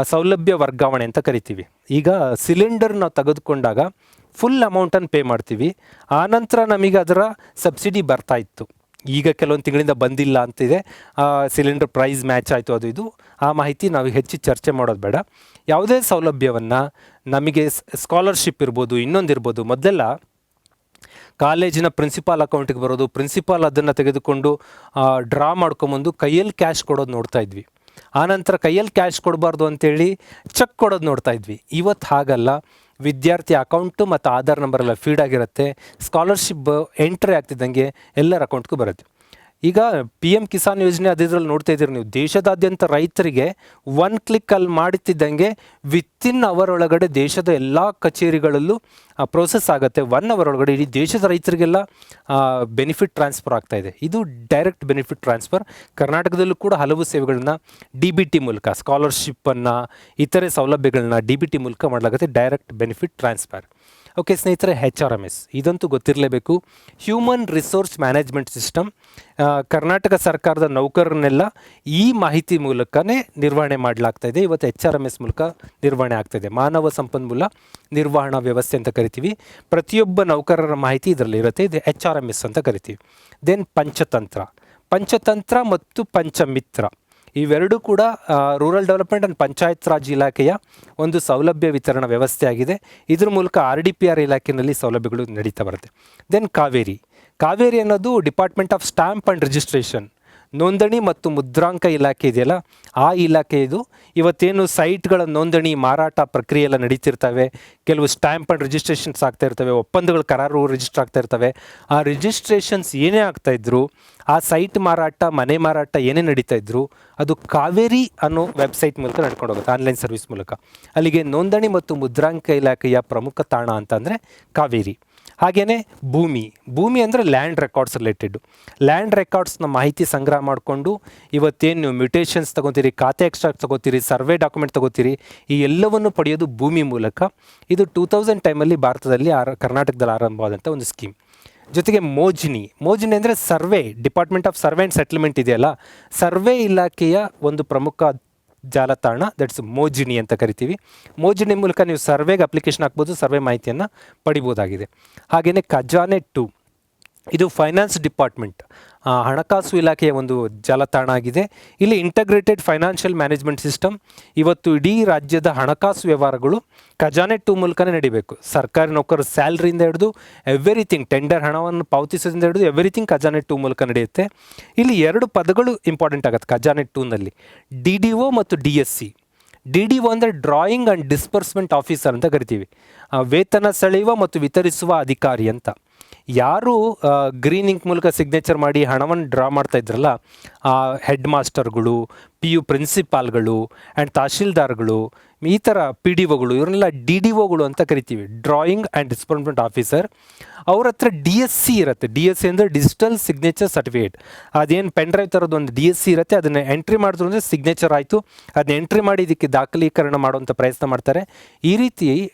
ಸೌಲಭ್ಯ ವರ್ಗಾವಣೆ ಅಂತ ಕರಿತೀವಿ. ಈಗ ಸಿಲಿಂಡರ್ ನಾವು ತೆಗೆದುಕೊಂಡಾಗ ಫುಲ್ ಅಮೌಂಟನ್ನು ಪೇ ಮಾಡ್ತೀವಿ, ಆನಂತರ ನಮಗೆ ಅದರ ಸಬ್ಸಿಡಿ ಬರ್ತಾ ಇತ್ತು. ಈಗ ಕೆಲವೊಂದು ತಿಂಗಳಿಂದ ಬಂದಿಲ್ಲ ಅಂತಿದೆ, ಸಿಲಿಂಡರ್ ಪ್ರೈಸ್ ಮ್ಯಾಚ್ ಆಯಿತು, ಅದು ಇದು ಆ ಮಾಹಿತಿ ನಾವು ಹೆಚ್ಚು ಚರ್ಚೆ ಮಾಡೋದು ಬೇಡ. ಯಾವುದೇ ಸೌಲಭ್ಯವನ್ನು ನಮಗೆ ಸ್ಕಾಲರ್ಶಿಪ್ ಇರ್ಬೋದು, ಇನ್ನೊಂದಿರ್ಬೋದು, ಮೊದಲೆಲ್ಲ ಕಾಲೇಜಿನ ಪ್ರಿನ್ಸಿಪಾಲ್ ಅಕೌಂಟಿಗೆ ಬರೋದು, ಪ್ರಿನ್ಸಿಪಾಲ್ ಅದನ್ನು ತೆಗೆದುಕೊಂಡು ಡ್ರಾ ಮಾಡ್ಕೊಂಬಂದು ಕೈಯಲ್ಲಿ ಕ್ಯಾಶ್ ಕೊಡೋದು ನೋಡ್ತಾ ಇದ್ವಿ. ಆನಂತರ ಕೈಯಲ್ಲಿ ಕ್ಯಾಶ್ ಕೊಡಬಾರ್ದು ಅಂತೇಳಿ ಚೆಕ್ ಕೊಡೋದು ನೋಡ್ತಾ ಇದ್ವಿ. ಇವತ್ತು ಹಾಗಲ್ಲ, ವಿದ್ಯಾರ್ಥಿ ಅಕೌಂಟು ಮತ್ತು ಆಧಾರ್ ನಂಬರೆಲ್ಲ ಫೀಡ್ ಆಗಿರುತ್ತೆ. ಸ್ಕಾಲರ್ಶಿಪ್ ಎಂಟ್ರಿ ಆಗ್ತಿದ್ದಂಗೆ ಎಲ್ಲರ ಅಕೌಂಟ್ಗೂ ಬರುತ್ತೆ. ಈಗ PM ಕಿಸಾನ್ ಯೋಜನೆ ಅದಿದ್ರಲ್ಲಿ ನೋಡ್ತಾ ಇದ್ದೀರಿ ನೀವು, ದೇಶದಾದ್ಯಂತ ರೈತರಿಗೆ 1 ಕ್ಲಿಕ್ಕಲ್ಲಿ ಮಾಡುತ್ತಿದ್ದಂಗೆ ವಿತಿನ್ ಅವರ್ ಒಳಗಡೆ ದೇಶದ ಎಲ್ಲ ಕಚೇರಿಗಳಲ್ಲೂ ಪ್ರೋಸೆಸ್ ಆಗುತ್ತೆ. 1 ಅವರ್ ಒಳಗಡೆ ಇಡೀ ದೇಶದ ರೈತರಿಗೆಲ್ಲ ಬೆನಿಫಿಟ್ ಟ್ರಾನ್ಸ್ಫರ್ ಆಗ್ತಾ ಇದೆ. ಇದು ಡೈರೆಕ್ಟ್ ಬೆನಿಫಿಟ್ ಟ್ರಾನ್ಸ್ಫರ್. ಕರ್ನಾಟಕದಲ್ಲೂ ಕೂಡ ಹಲವು ಸೇವೆಗಳನ್ನ DBT ಮೂಲಕ, ಸ್ಕಾಲರ್ಶಿಪ್ಪನ್ನು, ಇತರೆ ಸೌಲಭ್ಯಗಳನ್ನ DBT ಮೂಲಕ ಮಾಡಲಾಗುತ್ತೆ, ಡೈರೆಕ್ಟ್ ಬೆನಿಫಿಟ್ ಟ್ರಾನ್ಸ್ಫರ್. ಓಕೆ ಸ್ನೇಹಿತರೆ, HRMS ಇದಂತೂ ಗೊತ್ತಿರಲೇಬೇಕು, human resource management system. Karnataka ಸರ್ಕಾರದ ನೌಕರರನ್ನೆಲ್ಲ ಈ ಮಾಹಿತಿ ಮೂಲಕನೇ ನಿರ್ವಹಣೆ ಮಾಡಲಾಗ್ತಾ ಇದೆ. ಇವತ್ತು HRMS ಮೂಲಕ ನಿರ್ವಹಣೆ ಆಗ್ತಾಯಿದೆ, ಮಾನವ ಸಂಪನ್ಮೂಲ ನಿರ್ವಹಣಾ ವ್ಯವಸ್ಥೆ ಅಂತ ಕರಿತೀವಿ. ಪ್ರತಿಯೊಬ್ಬ ನೌಕರರ ಮಾಹಿತಿ ಇದರಲ್ಲಿ ಇರುತ್ತೆ, ಇದು HRMS ಅಂತ ಕರಿತೀವಿ. ದೆನ್ ಪಂಚತಂತ್ರ ಮತ್ತು ಪಂಚಮಿತ್ರ ಇವೆರಡೂ ಕೂಡ rural development and panchayat Raj ಇಲಾಖೆಯ ಒಂದು ಸೌಲಭ್ಯ ವಿತರಣಾ ವ್ಯವಸ್ಥೆ ಆಗಿದೆ. ಇದ್ರ ಮೂಲಕ RDPR ಇಲಾಖೆಯಲ್ಲಿ ಸೌಲಭ್ಯಗಳು ನಡೀತಾ ಬರುತ್ತೆ. ದೆನ್ ಕಾವೇರಿ ಅನ್ನೋದು department of stamp and registration, ನೋಂದಣಿ ಮತ್ತು ಮುದ್ರಾಂಕ ಇಲಾಖೆ ಇದೆಯಲ್ಲ, ಆ ಇಲಾಖೆ ಇದು. ಇವತ್ತೇನು ಸೈಟ್ಗಳ ನೋಂದಣಿ ಮಾರಾಟ ಪ್ರಕ್ರಿಯೆ ಎಲ್ಲ ನಡೀತಿರ್ತವೆ, ಕೆಲವು ಸ್ಟ್ಯಾಂಪ್ ಆ್ಯಂಡ್ ರಿಜಿಸ್ಟ್ರೇಷನ್ಸ್ ಆಗ್ತಾ ಇರ್ತವೆ, ಒಪ್ಪಂದಗಳು ಕರಾರು ರಿಜಿಸ್ಟರ್ ಆಗ್ತಾ ಇರ್ತವೆ. ಆ ರಿಜಿಸ್ಟ್ರೇಷನ್ಸ್ ಏನೇ ಆಗ್ತಾಯಿದ್ರು, ಆ ಸೈಟ್ ಮಾರಾಟ, ಮನೆ ಮಾರಾಟ ಏನೇ ನಡೀತಾ ಇದ್ರು, ಅದು ಕಾವೇರಿ ಅನ್ನೋ ವೆಬ್ಸೈಟ್ ಮೂಲಕ ನಡ್ಕೊಂಡು ಹೋಗುತ್ತೆ, ಆನ್ಲೈನ್ ಸರ್ವಿಸ್ ಮೂಲಕ. ಅಲ್ಲಿಗೆ ನೋಂದಣಿ ಮತ್ತು ಮುದ್ರಾಂಕ ಇಲಾಖೆಯ ಪ್ರಮುಖ ತಾಣ ಅಂತಂದರೆ ಕಾವೇರಿ. ಹಾಗೆಯೇ ಭೂಮಿ ಅಂದರೆ ಲ್ಯಾಂಡ್ ರೆಕಾರ್ಡ್ಸ್ ರಿಲೇಟೆಡ್. ಲ್ಯಾಂಡ್ ರೆಕಾರ್ಡ್ಸ್ನ ಮಾಹಿತಿ ಸಂಗ್ರಹ ಮಾಡಿಕೊಂಡು ಇವತ್ತೇನು ನೀವು ಮ್ಯೂಟೇಷನ್ಸ್ ತೊಗೋತೀರಿ, ಖಾತೆ ಎಕ್ಸ್ಟ್ರಾಕ್ಟ್ ತೊಗೋತೀರಿ, ಸರ್ವೆ ಡಾಕ್ಯುಮೆಂಟ್ ತೊಗೋತೀರಿ, ಈ ಎಲ್ಲವನ್ನು ಪಡೆಯೋದು ಭೂಮಿ ಮೂಲಕ. ಇದು 2000 ಟೈಮಲ್ಲಿ ಭಾರತದಲ್ಲಿ ಕರ್ನಾಟಕದಲ್ಲಿ ಆರಂಭವಾದಂಥ ಒಂದು ಸ್ಕೀಮ್. ಜೊತೆಗೆ ಮೋಜಿನಿ ಅಂದರೆ survey, department of survey and settlement ಇದೆಯಲ್ಲ, ಸರ್ವೆ ಇಲಾಖೆಯ ಒಂದು ಪ್ರಮುಖ ಜಾಲತಾಣ, ದಟ್ಸ್ ಮೋಜಿನಿ ಅಂತ ಕರಿತೀವಿ. ಮೋಜಿನಿ ಮೂಲಕ ನೀವು ಸರ್ವೆಗೆ ಅಪ್ಲಿಕೇಶನ್ ಹಾಕ್ಬೋದು, ಸರ್ವೆ ಮಾಹಿತಿಯನ್ನು ಪಡಿಬೋದಾಗಿದೆ. ಹಾಗೆಯೇ ಖಜಾನೆ 2, ಇದು ಫೈನಾನ್ಸ್ ಡಿಪಾರ್ಟ್ಮೆಂಟ್, ಹಣಕಾಸು ಇಲಾಖೆಯ ಒಂದು ಜಾಲತಾಣ ಆಗಿದೆ. ಇಲ್ಲಿ ಇಂಟಗ್ರೇಟೆಡ್ ಫೈನಾನ್ಷಿಯಲ್ ಮ್ಯಾನೇಜ್ಮೆಂಟ್ ಸಿಸ್ಟಮ್. ಇವತ್ತು ಇಡೀ ರಾಜ್ಯದ ಹಣಕಾಸು ವ್ಯವಹಾರಗಳು ಖಜಾನೆ 2 ಮೂಲಕನೇ ನಡಿಬೇಕು. ಸರ್ಕಾರಿ ನೌಕರರ ಸ್ಯಾಲ್ರಿಯಿಂದ ಹಿಡಿದು ಎವ್ರಿಥಿಂಗ್, ಟೆಂಡರ್ ಹಣವನ್ನು ಪಾವತಿಸೋದ್ರಿಂದ ಹಿಡಿದು ಎವ್ರಿಥಿಂಗ್ ಖಜಾನೆ 2 ಮೂಲಕ ನಡೆಯುತ್ತೆ. ಇಲ್ಲಿ 2 ಪದಗಳು ಇಂಪಾರ್ಟೆಂಟ್ ಆಗುತ್ತೆ ಖಜಾನೆ 2ನಲ್ಲಿ, DDO ಮತ್ತು DSC. DDO ಅಂದರೆ ಡ್ರಾಯಿಂಗ್ ಆ್ಯಂಡ್ ಡಿಸ್ಪರ್ಸ್ಮೆಂಟ್ ಆಫೀಸರ್ ಅಂತ ಕರಿತೀವಿ, ವೇತನ ಸೆಳೆಯುವ ಮತ್ತು ವಿತರಿಸುವ ಅಧಿಕಾರಿ ಅಂತ. ಯಾರು ಗ್ರೀನ್ ಇಂಕ್ ಮೂಲಕ ಸಿಗ್ನೇಚರ್ ಮಾಡಿ ಹಣವನ್ನು ಡ್ರಾ ಮಾಡ್ತಾ ಇದ್ರಲ್ಲ, ಹೆಡ್ ಮಾಸ್ಟರ್ಗಳು, PU ಪ್ರಿನ್ಸಿಪಾಲ್ಗಳು ಆ್ಯಂಡ್ ತಹಶೀಲ್ದಾರ್ಗಳು, ಈ ಥರ PDOಗಳು, ಇವರನ್ನೆಲ್ಲ DDOಗಳು ಅಂತ ಕರಿತೀವಿ, ಡ್ರಾಯಿಂಗ್ ಆ್ಯಂಡ್ ಡಿಸ್ಪರ್ಸ್ಮೆಂಟ್ ಆಫೀಸರ್. ಅವ್ರ ಹತ್ರ DSC ಇರುತ್ತೆ. DSC ಅಂದರೆ ಡಿಜಿಟಲ್ ಸಿಗ್ನೇಚರ್ ಸರ್ಟಿಫಿಕೇಟ್. ಅದೇನು ಪೆನ್ ಡ್ರೈವ್ ಥರದ್ದು ಒಂದು DSC ಇರುತ್ತೆ, ಅದನ್ನು ಎಂಟ್ರಿ ಮಾಡಿದ್ರು ಅಂದರೆ ಸಿಗ್ನೇಚರ್ ಆಯಿತು. ಅದನ್ನ ಎಂಟ್ರಿ ಮಾಡಿ ಇದಕ್ಕೆ ದಾಖಲೀಕರಣ ಮಾಡುವಂಥ ಪ್ರಯತ್ನ ಮಾಡ್ತಾರೆ. ಈ ರೀತಿ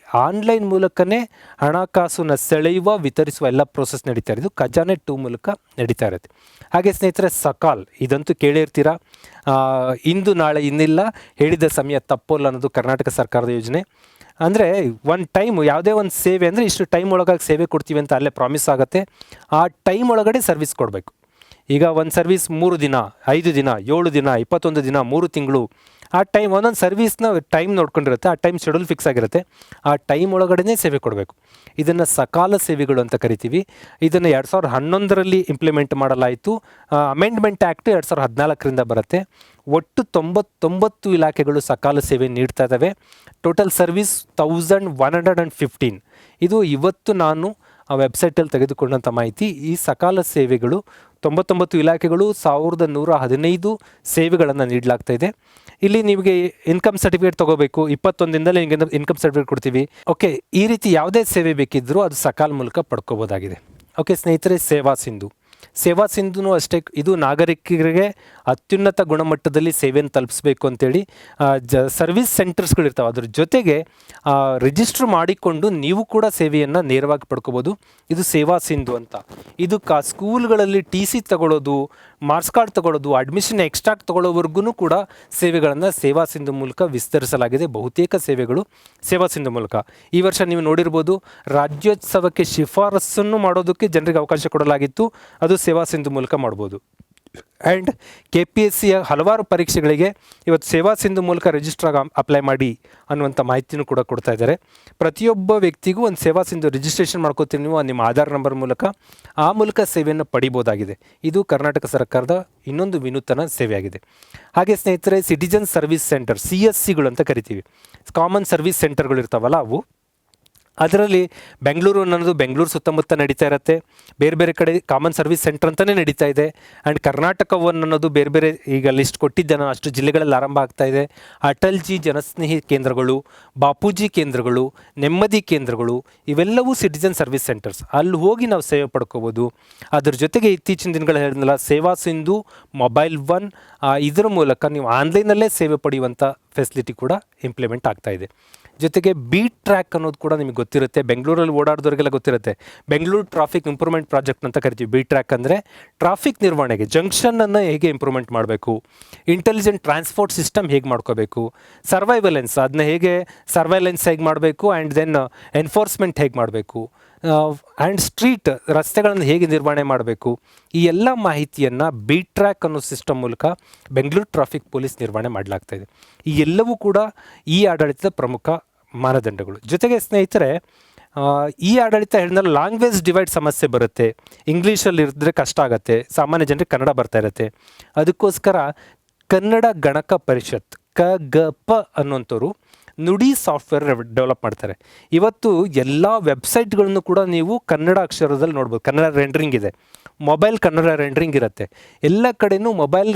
ಆನ್ಲೈನ್ ಮೂಲಕನೇ ಹಣಕಾಸನ್ನು ಸೆಳೆಯುವ, ವಿತರಿಸುವ ಎಲ್ಲ ಪ್ರೋಸೆಸ್ ನಡೀತಾ ಇರೋದು ಖಜಾನೆ 2 ಮೂಲಕ ನಡೀತಾ ಇರುತ್ತೆ. ಹಾಗೆ ಸ್ನೇಹಿತರೆ, ಸಕಾಲ್ ಇದಂತೂ ಕೇಳಿರ್ತೀರ. ಇಂದು ನಾಳೆ ಇನ್ನಿಲ್ಲ, ಹೇಳಿದ ಸಮಯ ತಪ್ಪೋಲ್ಲ ಅನ್ನೋದು ಕರ್ನಾಟಕ ಸರ್ಕಾರದ ಯೋಜನೆ. ಅಂದರೆ ಒಂದು ಟೈಮು, ಯಾವುದೇ ಒಂದು ಸೇವೆ ಅಂದರೆ ಇಷ್ಟು ಟೈಮ್ ಒಳಗಾಗಿ ಸೇವೆ ಕೊಡ್ತೀವಿ ಅಂತ ಅಲ್ಲೇ ಪ್ರಾಮಿಸ್ ಆಗುತ್ತೆ. ಆ ಟೈಮ್ ಒಳಗಡೆ ಸರ್ವಿಸ್ ಕೊಡಬೇಕು. ಈಗ ಒಂದು ಸರ್ವಿಸ್ 3 ದಿನ, 5 ದಿನ, 7 ದಿನ, 21 ದಿನ, 3 ತಿಂಗಳು, ಆ ಟೈಮ್ ಒಂದೊಂದು ಸರ್ವಿಸ್ನ ಟೈಮ್ ನೋಡ್ಕೊಂಡಿರುತ್ತೆ, ಆ ಟೈಮ್ ಶೆಡ್ಯೂಲ್ ಫಿಕ್ಸ್ ಆಗಿರುತ್ತೆ, ಆ ಟೈಮ್ ಒಳಗಡೆ ಸೇವೆ ಕೊಡಬೇಕು. ಇದನ್ನು ಸಕಾಲ ಸೇವೆಗಳು ಅಂತ ಕರಿತೀವಿ. ಇದನ್ನು 2011ರಲ್ಲಿ ಇಂಪ್ಲಿಮೆಂಟ್ ಮಾಡಲಾಯಿತು. ಅಮೆಂಡ್ಮೆಂಟ್ ಆ್ಯಕ್ಟ್ 2014ರಿಂದ ಬರುತ್ತೆ. ಒಟ್ಟು 99 ಇಲಾಖೆಗಳು ಸಕಾಲ ಸೇವೆ ನೀಡ್ತಾ ಇದ್ದಾವೆ. Total service 1115. ಇದು ಇವತ್ತು ನಾನು ಆ ವೆಬ್ಸೈಟಲ್ಲಿ ತೆಗೆದುಕೊಂಡಂಥ ಮಾಹಿತಿ. ಈ ಸಕಾಲ ಸೇವೆಗಳು 99 ಇಲಾಖೆಗಳು 1115 ಸೇವೆಗಳನ್ನು ನೀಡಲಾಗ್ತಾ ಇದೆ. ಇಲ್ಲಿ ನಿಮಗೆ ಇನ್ಕಮ್ ಸರ್ಟಿಫಿಕೇಟ್ ತೊಗೋಬೇಕು, 21 ದಿನದಲ್ಲಿ ನಿಮಗೆ ಇನ್ಕಮ್ ಸರ್ಟಿಫಿಕೇಟ್ ಕೊಡ್ತೀವಿ. ಓಕೆ, ಈ ರೀತಿ ಯಾವುದೇ ಸೇವೆ ಬೇಕಿದ್ದರೂ ಅದು ಸಕಾಲ ಮೂಲಕ ಪಡ್ಕೋಬೋದಾಗಿದೆ. ಓಕೆ ಸ್ನೇಹಿತರೆ, ಸೇವಾ ಸಿಂಧುನೂ ಅಷ್ಟೇ, ಇದು ನಾಗರಿಕರಿಗೆ ಅತ್ಯುನ್ನತ ಗುಣಮಟ್ಟದಲ್ಲಿ ಸೇವೆಯನ್ನು ತಲುಪಿಸಬೇಕು ಅಂತೇಳಿ ಸರ್ವಿಸ್ ಸೆಂಟರ್ಸ್ಗಳಿರ್ತಾವೆ. ಅದ್ರ ಜೊತೆಗೆ ರಿಜಿಸ್ಟ್ರ್ ಮಾಡಿಕೊಂಡು ನೀವು ಕೂಡ ಸೇವೆಯನ್ನು ನೇರವಾಗಿ ಪಡ್ಕೋಬೋದು. ಇದು ಸೇವಾ ಸಿಂಧು ಅಂತ. ಇದು ಸ್ಕೂಲ್ಗಳಲ್ಲಿ TC ತಗೊಳ್ಳೋದು, ಮಾರ್ಕ್ಸ್ ಕಾರ್ಡ್ ತಗೊಳ್ಳೋದು, ಅಡ್ಮಿಷನ್ ಎಕ್ಸ್ಟ್ರಾಕ್ಟ್ ತಗೊಳ್ಳೋವರೆಗೂ ಕೂಡ ಸೇವೆಗಳನ್ನು ಸೇವಾ ಸಿಂಧು ಮೂಲಕ ವಿಸ್ತರಿಸಲಾಗಿದೆ. ಬಹುತೇಕ ಸೇವೆಗಳು ಸೇವಾ ಸಿಂಧು ಮೂಲಕ. ಈ ವರ್ಷ ನೀವು ನೋಡಿರ್ಬೋದು, ರಾಜ್ಯೋತ್ಸವಕ್ಕೆ ಶಿಫಾರಸನ್ನು ಮಾಡೋದಕ್ಕೆ ಜನರಿಗೆ ಅವಕಾಶ ಕೊಡಲಾಗಿತ್ತು. ಅದು ಸೇವಾ ಸಿಂಧು ಮೂಲಕ ಮಾಡ್ಬೋದು. ಆ್ಯಂಡ್ KPSCಯ ಹಲವಾರು ಪರೀಕ್ಷೆಗಳಿಗೆ ಇವತ್ತು ಸೇವಾ ಸಿಂಧು ಮೂಲಕ ರಿಜಿಸ್ಟ್ರಾಗಿ ಅಪ್ಲೈ ಮಾಡಿ ಅನ್ನುವಂಥ ಮಾಹಿತಿನೂ ಕೂಡ ಕೊಡ್ತಾ ಇದ್ದಾರೆ. ಪ್ರತಿಯೊಬ್ಬ ವ್ಯಕ್ತಿಗೂ ಒಂದು ಸೇವಾ ಸಿಂಧು ರಿಜಿಸ್ಟ್ರೇಷನ್ ಮಾಡ್ಕೋತೀರಿ ನೀವು ನಿಮ್ಮ ಆಧಾರ್ ನಂಬರ್ ಮೂಲಕ. ಆ ಮೂಲಕ ಸೇವೆಯನ್ನು ಪಡಿಬೋದಾಗಿದೆ. ಇದು ಕರ್ನಾಟಕ ಸರ್ಕಾರದ ಇನ್ನೊಂದು ವಿನೂತನ ಸೇವೆಯಾಗಿದೆ. ಹಾಗೆ ಸ್ನೇಹಿತರೆ, ಸಿಟಿಜನ್ ಸರ್ವಿಸ್ ಸೆಂಟರ್ CSCಗಳು ಅಂತ ಕರಿತೀವಿ. ಕಾಮನ್ ಸರ್ವಿಸ್ ಸೆಂಟರ್ಗಳು ಇರ್ತಾವಲ್ಲ ಅವು. ಅದರಲ್ಲಿ ಬೆಂಗಳೂರು ಅನ್ನೋದು ಬೆಂಗಳೂರು ಸುತ್ತಮುತ್ತ ನಡೀತಾ ಇರುತ್ತೆ. ಬೇರೆ ಬೇರೆ ಕಡೆ ಕಾಮನ್ ಸರ್ವಿಸ್ ಸೆಂಟರ್ ಅಂತಲೇ ನಡೀತಾ ಇದೆ. ಆ್ಯಂಡ್ ಕರ್ನಾಟಕವನ್ನು ಅನ್ನೋದು ಬೇರೆ ಬೇರೆ ಈಗ ಲಿಸ್ಟ್ ಕೊಟ್ಟಿದ್ದೆ ನಾನು, ಅಷ್ಟು ಜಿಲ್ಲೆಗಳಲ್ಲಿ ಆರಂಭ ಆಗ್ತಾ ಇದೆ. ಅಟಲ್ಜಿ ಜನಸ್ನೇಹಿ ಕೇಂದ್ರಗಳು, ಬಾಪೂಜಿ ಕೇಂದ್ರಗಳು, ನೆಮ್ಮದಿ ಕೇಂದ್ರಗಳು, ಇವೆಲ್ಲವೂ ಸಿಟಿಜನ್ ಸರ್ವಿಸ್ ಸೆಂಟರ್ಸ್. ಅಲ್ಲಿ ಹೋಗಿ ನಾವು ಸೇವೆ ಪಡ್ಕೋಬೋದು. ಅದ್ರ ಜೊತೆಗೆ ಇತ್ತೀಚಿನ ದಿನಗಳು ಹೇಳಿದ್ನಲ್ಲ, ಸೇವಾ ಸಿಂಧು ಮೊಬೈಲ್ ಒನ್, ಇದರ ಮೂಲಕ ನೀವು ಆನ್ಲೈನಲ್ಲೇ ಸೇವೆ ಪಡೆಯುವಂಥ ಫೆಸಿಲಿಟಿ ಕೂಡ ಇಂಪ್ಲಿಮೆಂಟ್ ಆಗ್ತಾ ಇದೆ. ಜೊತೆಗೆ ಬೀಟ್ ಟ್ರ್ಯಾಕ್ ಅನ್ನೋದು ಕೂಡ ನಿಮಗೆ ಗೊತ್ತಿರುತ್ತೆ. ಬೆಂಗಳೂರಲ್ಲಿ ಓಡಾಡೋರಿಗೆಲ್ಲ ಗೊತ್ತಿರುತ್ತೆ. ಬೆಂಗಳೂರು ಟ್ರಾಫಿಕ್ ಇಂಪ್ರೂವ್ಮೆಂಟ್ ಪ್ರಾಜೆಕ್ಟ್ ಅಂತ ಕರಿತೀವಿ. ಬೀಟ್ ಟ್ರ್ಯಾಕ್ ಅಂದರೆ ಟ್ರಾಫಿಕ್ ನಿರ್ವಹಣೆಗೆ ಜಂಕ್ಷನನ್ನು ಹೇಗೆ ಇಂಪ್ರೂವ್ಮೆಂಟ್ ಮಾಡಬೇಕು, ಇಂಟೆಲಿಜೆಂಟ್ ಟ್ರಾನ್ಸ್ಪೋರ್ಟ್ ಸಿಸ್ಟಮ್ ಹೇಗೆ ಮಾಡ್ಕೋಬೇಕು, ಸರ್ವೈಲೆನ್ಸ್ ಅದನ್ನ ಹೇಗೆ ಮಾಡಬೇಕು, ಆ್ಯಂಡ್ ದೆನ್ ಎನ್ಫೋರ್ಸ್ಮೆಂಟ್ ಹೇಗೆ ಮಾಡಬೇಕು, ಆ್ಯಂಡ್ ಸ್ಟ್ರೀಟ್ ರಸ್ತೆಗಳನ್ನು ಹೇಗೆ ನಿರ್ವಹಣೆ ಮಾಡಬೇಕು, ಈ ಎಲ್ಲ ಮಾಹಿತಿಯನ್ನು ಬೀಟ್ ಟ್ರ್ಯಾಕ್ ಅನ್ನೋ ಸಿಸ್ಟಮ್ ಮೂಲಕ ಬೆಂಗಳೂರು ಟ್ರಾಫಿಕ್ ಪೊಲೀಸ್ ನಿರ್ವಹಣೆ ಮಾಡಲಾಗ್ತಾಯಿದೆ. ಈ ಎಲ್ಲವೂ ಕೂಡ ಈ ಆಡಳಿತದ ಪ್ರಮುಖ ಮಾನದಂಡಗಳು. ಜೊತೆಗೆ ಸ್ನೇಹಿತರೆ, ಈ ಆಡಳಿತ ಹೇಳಿದ್ರೆ ಲ್ಯಾಂಗ್ವೇಜ್ ಡಿವೈಡ್ ಸಮಸ್ಯೆ ಬರುತ್ತೆ. ಇಂಗ್ಲೀಷಲ್ಲಿ ಇರಿದ್ರೆ ಕಷ್ಟ ಆಗುತ್ತೆ, ಸಾಮಾನ್ಯ ಜನರಿಗೆ ಕನ್ನಡ ಬರ್ತಾ ಇರುತ್ತೆ. ಅದಕ್ಕೋಸ್ಕರ ಕನ್ನಡ ಗಣಕ ಪರಿಷತ್ KGP ಅನ್ನುವಂಥವ್ರು ನುಡಿ ಸಾಫ್ಟ್ವೇರ್ ಡೆವಲಪ್ ಮಾಡ್ತಾರೆ. ಇವತ್ತು ಎಲ್ಲ ವೆಬ್ಸೈಟ್ಗಳನ್ನು ಕೂಡ ನೀವು ಕನ್ನಡ ಅಕ್ಷರದಲ್ಲಿ ನೋಡ್ಬೋದು. ಕನ್ನಡ ರೆಂಡರಿಂಗ್ ಇದೆ, ಮೊಬೈಲ್ ಕನ್ನಡ ರೆಂಡರಿಂಗ್ ಇರುತ್ತೆ. ಎಲ್ಲ ಕಡೆಯೂ ಮೊಬೈಲ್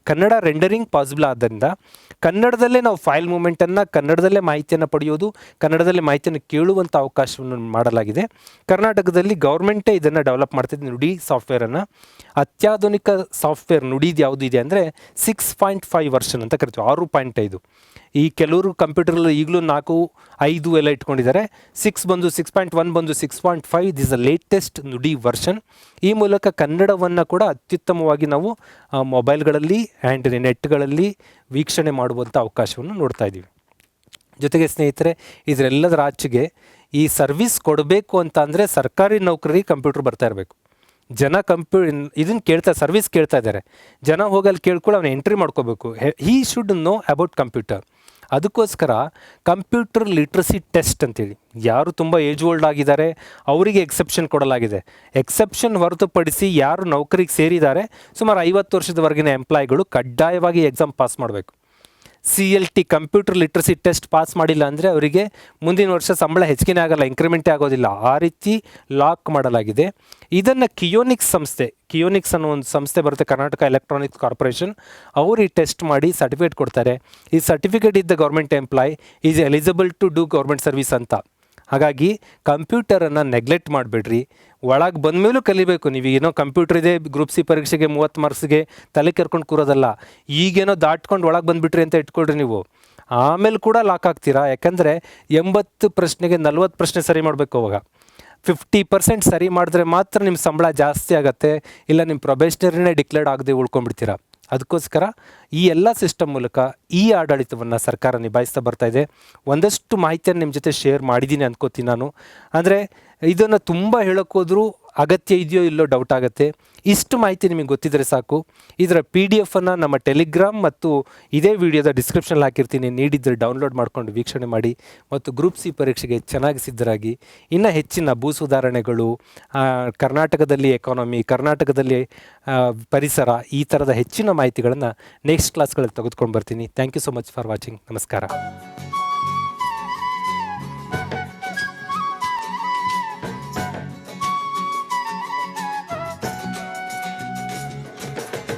ಕನ್ನಡ ರೆಂಡರಿಂಗ್ ಪಾಸಿಬಲ್ ಆದ್ದರಿಂದ ಕನ್ನಡದಲ್ಲೇ ನಾವು ಫೈಲ್ ಮೂಮೆಂಟನ್ನು, ಕನ್ನಡದಲ್ಲೇ ಮಾಹಿತಿಯನ್ನು ಪಡೆಯೋದು, ಕನ್ನಡದಲ್ಲೇ ಮಾಹಿತಿಯನ್ನು ಕೇಳುವಂಥ ಅವಕಾಶವನ್ನು ಮಾಡಲಾಗಿದೆ. ಕರ್ನಾಟಕದಲ್ಲಿ ಗೌರ್ಮೆಂಟೇ ಇದನ್ನು ಡೆವಲಪ್ ಮಾಡ್ತಿದೆ, ನುಡಿ ಸಾಫ್ಟ್ವೇರನ್ನು. ಅತ್ಯಾಧುನಿಕ ಸಾಫ್ಟ್ವೇರ್ ನುಡಿದು ಯಾವುದು ಇದೆ ಅಂದರೆ 6.5 ವರ್ಷನ್ ಅಂತ ಕರಿತೀವಿ, 6.5. ಈ ಕೆಲವರು ಕಂಪ್ಯೂಟರಲ್ಲಿ ಈಗಲೂ 4, 5 ಎಲ್ಲ ಇಟ್ಕೊಂಡಿದ್ದಾರೆ. 6.1 ಬಂದು 6.5. ದಿಸ್ ದ ಲೇಟೆಸ್ಟ್ ನುಡಿ ವರ್ಷನ್. ಈ ಮೂಲಕ ಕನ್ನಡವನ್ನು ಕೂಡ ಅತ್ಯುತ್ತಮವಾಗಿ ನಾವು ಮೊಬೈಲ್ಗಳಲ್ಲಿ ಆ್ಯಂಡ್ ನೆಟ್ಗಳಲ್ಲಿ ವೀಕ್ಷಣೆ ಮಾಡುವಂಥ ಅವಕಾಶವನ್ನು ನೋಡ್ತಾ ಇದ್ದೀವಿ. ಜೊತೆಗೆ ಸ್ನೇಹಿತರೆ, ಇದರೆಲ್ಲದರ ಆಚೆಗೆ ಈ ಸರ್ವಿಸ್ ಕೊಡಬೇಕು ಅಂತ ಅಂದರೆ ಸರ್ಕಾರಿ ನೌಕರರಿಗೆ ಕಂಪ್ಯೂಟರ್ ಬರ್ತಾ ಇರಬೇಕು. ಜನ ಇದನ್ನು ಸರ್ವಿಸ್ ಕೇಳ್ತಾ ಇದ್ದಾರೆ. ಜನ ಹೋಗಲ್ಲಿ ಕೇಳ್ಕೊಂಡು ಅವನು ಎಂಟ್ರಿ ಮಾಡ್ಕೋಬೇಕು. He should know about computer. ಅದಕ್ಕೋಸ್ಕರ ಕಂಪ್ಯೂಟರ್ ಲಿಟ್ರಸಿ ಟೆಸ್ಟ್ ಅಂತೇಳಿ, ಯಾರು ತುಂಬ ಏಜ್ ಓಲ್ಡ್ ಆಗಿದ್ದಾರೆ ಅವರಿಗೆ ಎಕ್ಸೆಪ್ಷನ್ ಕೊಡಲಾಗಿದೆ. ಎಕ್ಸೆಪ್ಷನ್ ಹೊರತುಪಡಿಸಿ ಯಾರು ನೌಕರಿಗೆ ಸೇರಿದ್ದಾರೆ, ಸುಮಾರು 50 ವರ್ಷದವರೆಗಿನ ಎಂಪ್ಲಾಯಿಗಳು ಕಡ್ಡಾಯವಾಗಿ ಎಕ್ಸಾಮ್ ಪಾಸ್ ಮಾಡಬೇಕು. CLT computer literacy test pass ಮಾಡಿಲ್ಲ ಅಂದರೆ ಅವರಿಗೆ ಮುಂದಿನ ವರ್ಷ ಸಂಬಳ ಹೆಚ್ಚಿಗೆ ಆಗಲ್ಲ, ಇಂಕ್ರಿಮೆಂಟೇ ಆಗೋದಿಲ್ಲ. ಆ ರೀತಿ ಲಾಕ್ ಮಾಡಲಾಗಿದೆ. ಇದನ್ನು ಕಿಯೋನಿಕ್ಸ್ ಅನ್ನೋ ಒಂದು ಸಂಸ್ಥೆ ಬರುತ್ತೆ, ಕರ್ನಾಟಕ ಎಲೆಕ್ಟ್ರಾನಿಕ್ಸ್ ಕಾರ್ಪೊರೇಷನ್. ಅವರು ಈ ಟೆಸ್ಟ್ ಮಾಡಿ ಸರ್ಟಿಫಿಕೇಟ್ ಕೊಡ್ತಾರೆ. ಈ ಸರ್ಟಿಫಿಕೇಟ್ ಇದ್ದ government employee is eligible to do government service ಅಂತ. ಹಾಗಾಗಿ ಕಂಪ್ಯೂಟರನ್ನು ನೆಗ್ಲೆಕ್ಟ್ ಮಾಡಬೇಡ್ರಿ. ಒಳಗೆ ಬಂದಮೇಲೂ ಕಲಿಬೇಕು. ನೀವು ಏನೋ ಕಂಪ್ಯೂಟರ್ ಇದೆ, ಗ್ರೂಪ್ C ಪರೀಕ್ಷೆಗೆ 30 ಮಾರ್ಕ್ಸ್ಗೆ ತಲೆ ಕೆರ್ಕೊಂಡು ಕೂರೋದಲ್ಲ. ಈಗೇನೋ ದಾಟ್ಕೊಂಡು ಒಳಗೆ ಬಂದುಬಿಟ್ರಿ ಅಂತ ಇಟ್ಕೊಳ್ರಿ. ನೀವು ಆಮೇಲೆ ಕೂಡ ಲಾಕ್ ಆಗ್ತೀರಾ. ಯಾಕಂದರೆ 80 ಪ್ರಶ್ನೆಗೆ 40 ಪ್ರಶ್ನೆ ಸರಿ ಮಾಡಬೇಕು. ಅವಾಗ 50% ಸರಿ ಮಾಡಿದ್ರೆ ಮಾತ್ರ ನಿಮ್ಮ ಸಂಬಳ ಜಾಸ್ತಿ ಆಗುತ್ತೆ, ಇಲ್ಲ ನಿಮ್ಮ ಪ್ರೊಬೇಷನರಿನೇ ಡಿಕ್ಲೇರ್ಡ್ ಆಗದೆ ಉಳ್ಕೊಂಡ್ಬಿಡ್ತೀರಾ. ಅದಕ್ಕೋಸ್ಕರ ಈ ಎಲ್ಲ ಸಿಸ್ಟಮ್ ಮೂಲಕ ಈ ಆಡಳಿತವನ್ನು ಸರ್ಕಾರ ನಿಭಾಯಿಸ್ತಾ ಬರ್ತಾ ಇದೆ. ಒಂದಷ್ಟು ಮಾಹಿತಿಯನ್ನು ನಿಮ್ಮ ಜೊತೆ ಶೇರ್ ಮಾಡಿದ್ದೀನಿ ಅಂದ್ಕೋತೀನಿ ನಾನು. ಅಂದರೆ ಇದನ್ನು ತುಂಬ ಹೇಳೋಕ್ಕೋದ್ರೂ ಅಗತ್ಯ ಇದೆಯೋ ಇಲ್ಲೋ ಡೌಟ್ ಆಗುತ್ತೆ. ಇಷ್ಟು ಮಾಹಿತಿ ನಿಮಗೆ ಗೊತ್ತಿದ್ದರೆ ಸಾಕು. ಇದರ PDF ಅನ್ನು ನಮ್ಮ ಟೆಲಿಗ್ರಾಮ್ ಮತ್ತು ಇದೇ ವಿಡಿಯೋದ ಡಿಸ್ಕ್ರಿಪ್ಷನಲ್ಲಿ ಹಾಕಿರ್ತೀನಿ, ನೀಡಿದ್ದರೆ ಡೌನ್ಲೋಡ್ ಮಾಡ್ಕೊಂಡು ವೀಕ್ಷಣೆ ಮಾಡಿ ಮತ್ತು ಗ್ರೂಪ್ ಸಿ ಪರೀಕ್ಷೆಗೆ ಚೆನ್ನಾಗಿ ಸಿದ್ಧರಾಗಿ. ಇನ್ನು ಹೆಚ್ಚಿನ ಭೂ ಸುಧಾರಣೆಗಳು, ಕರ್ನಾಟಕದಲ್ಲಿ ಎಕಾನಮಿ, ಕರ್ನಾಟಕದಲ್ಲಿ ಪರಿಸರ, ಈ ಥರದ ಹೆಚ್ಚಿನ ಮಾಹಿತಿಗಳನ್ನು ನೆಕ್ಸ್ಟ್ ಕ್ಲಾಸ್ಗಳಲ್ಲಿ ತೆಗೆದುಕೊಂಡು ಬರ್ತೀನಿ. Thank you so much for watching. ನಮಸ್ಕಾರ.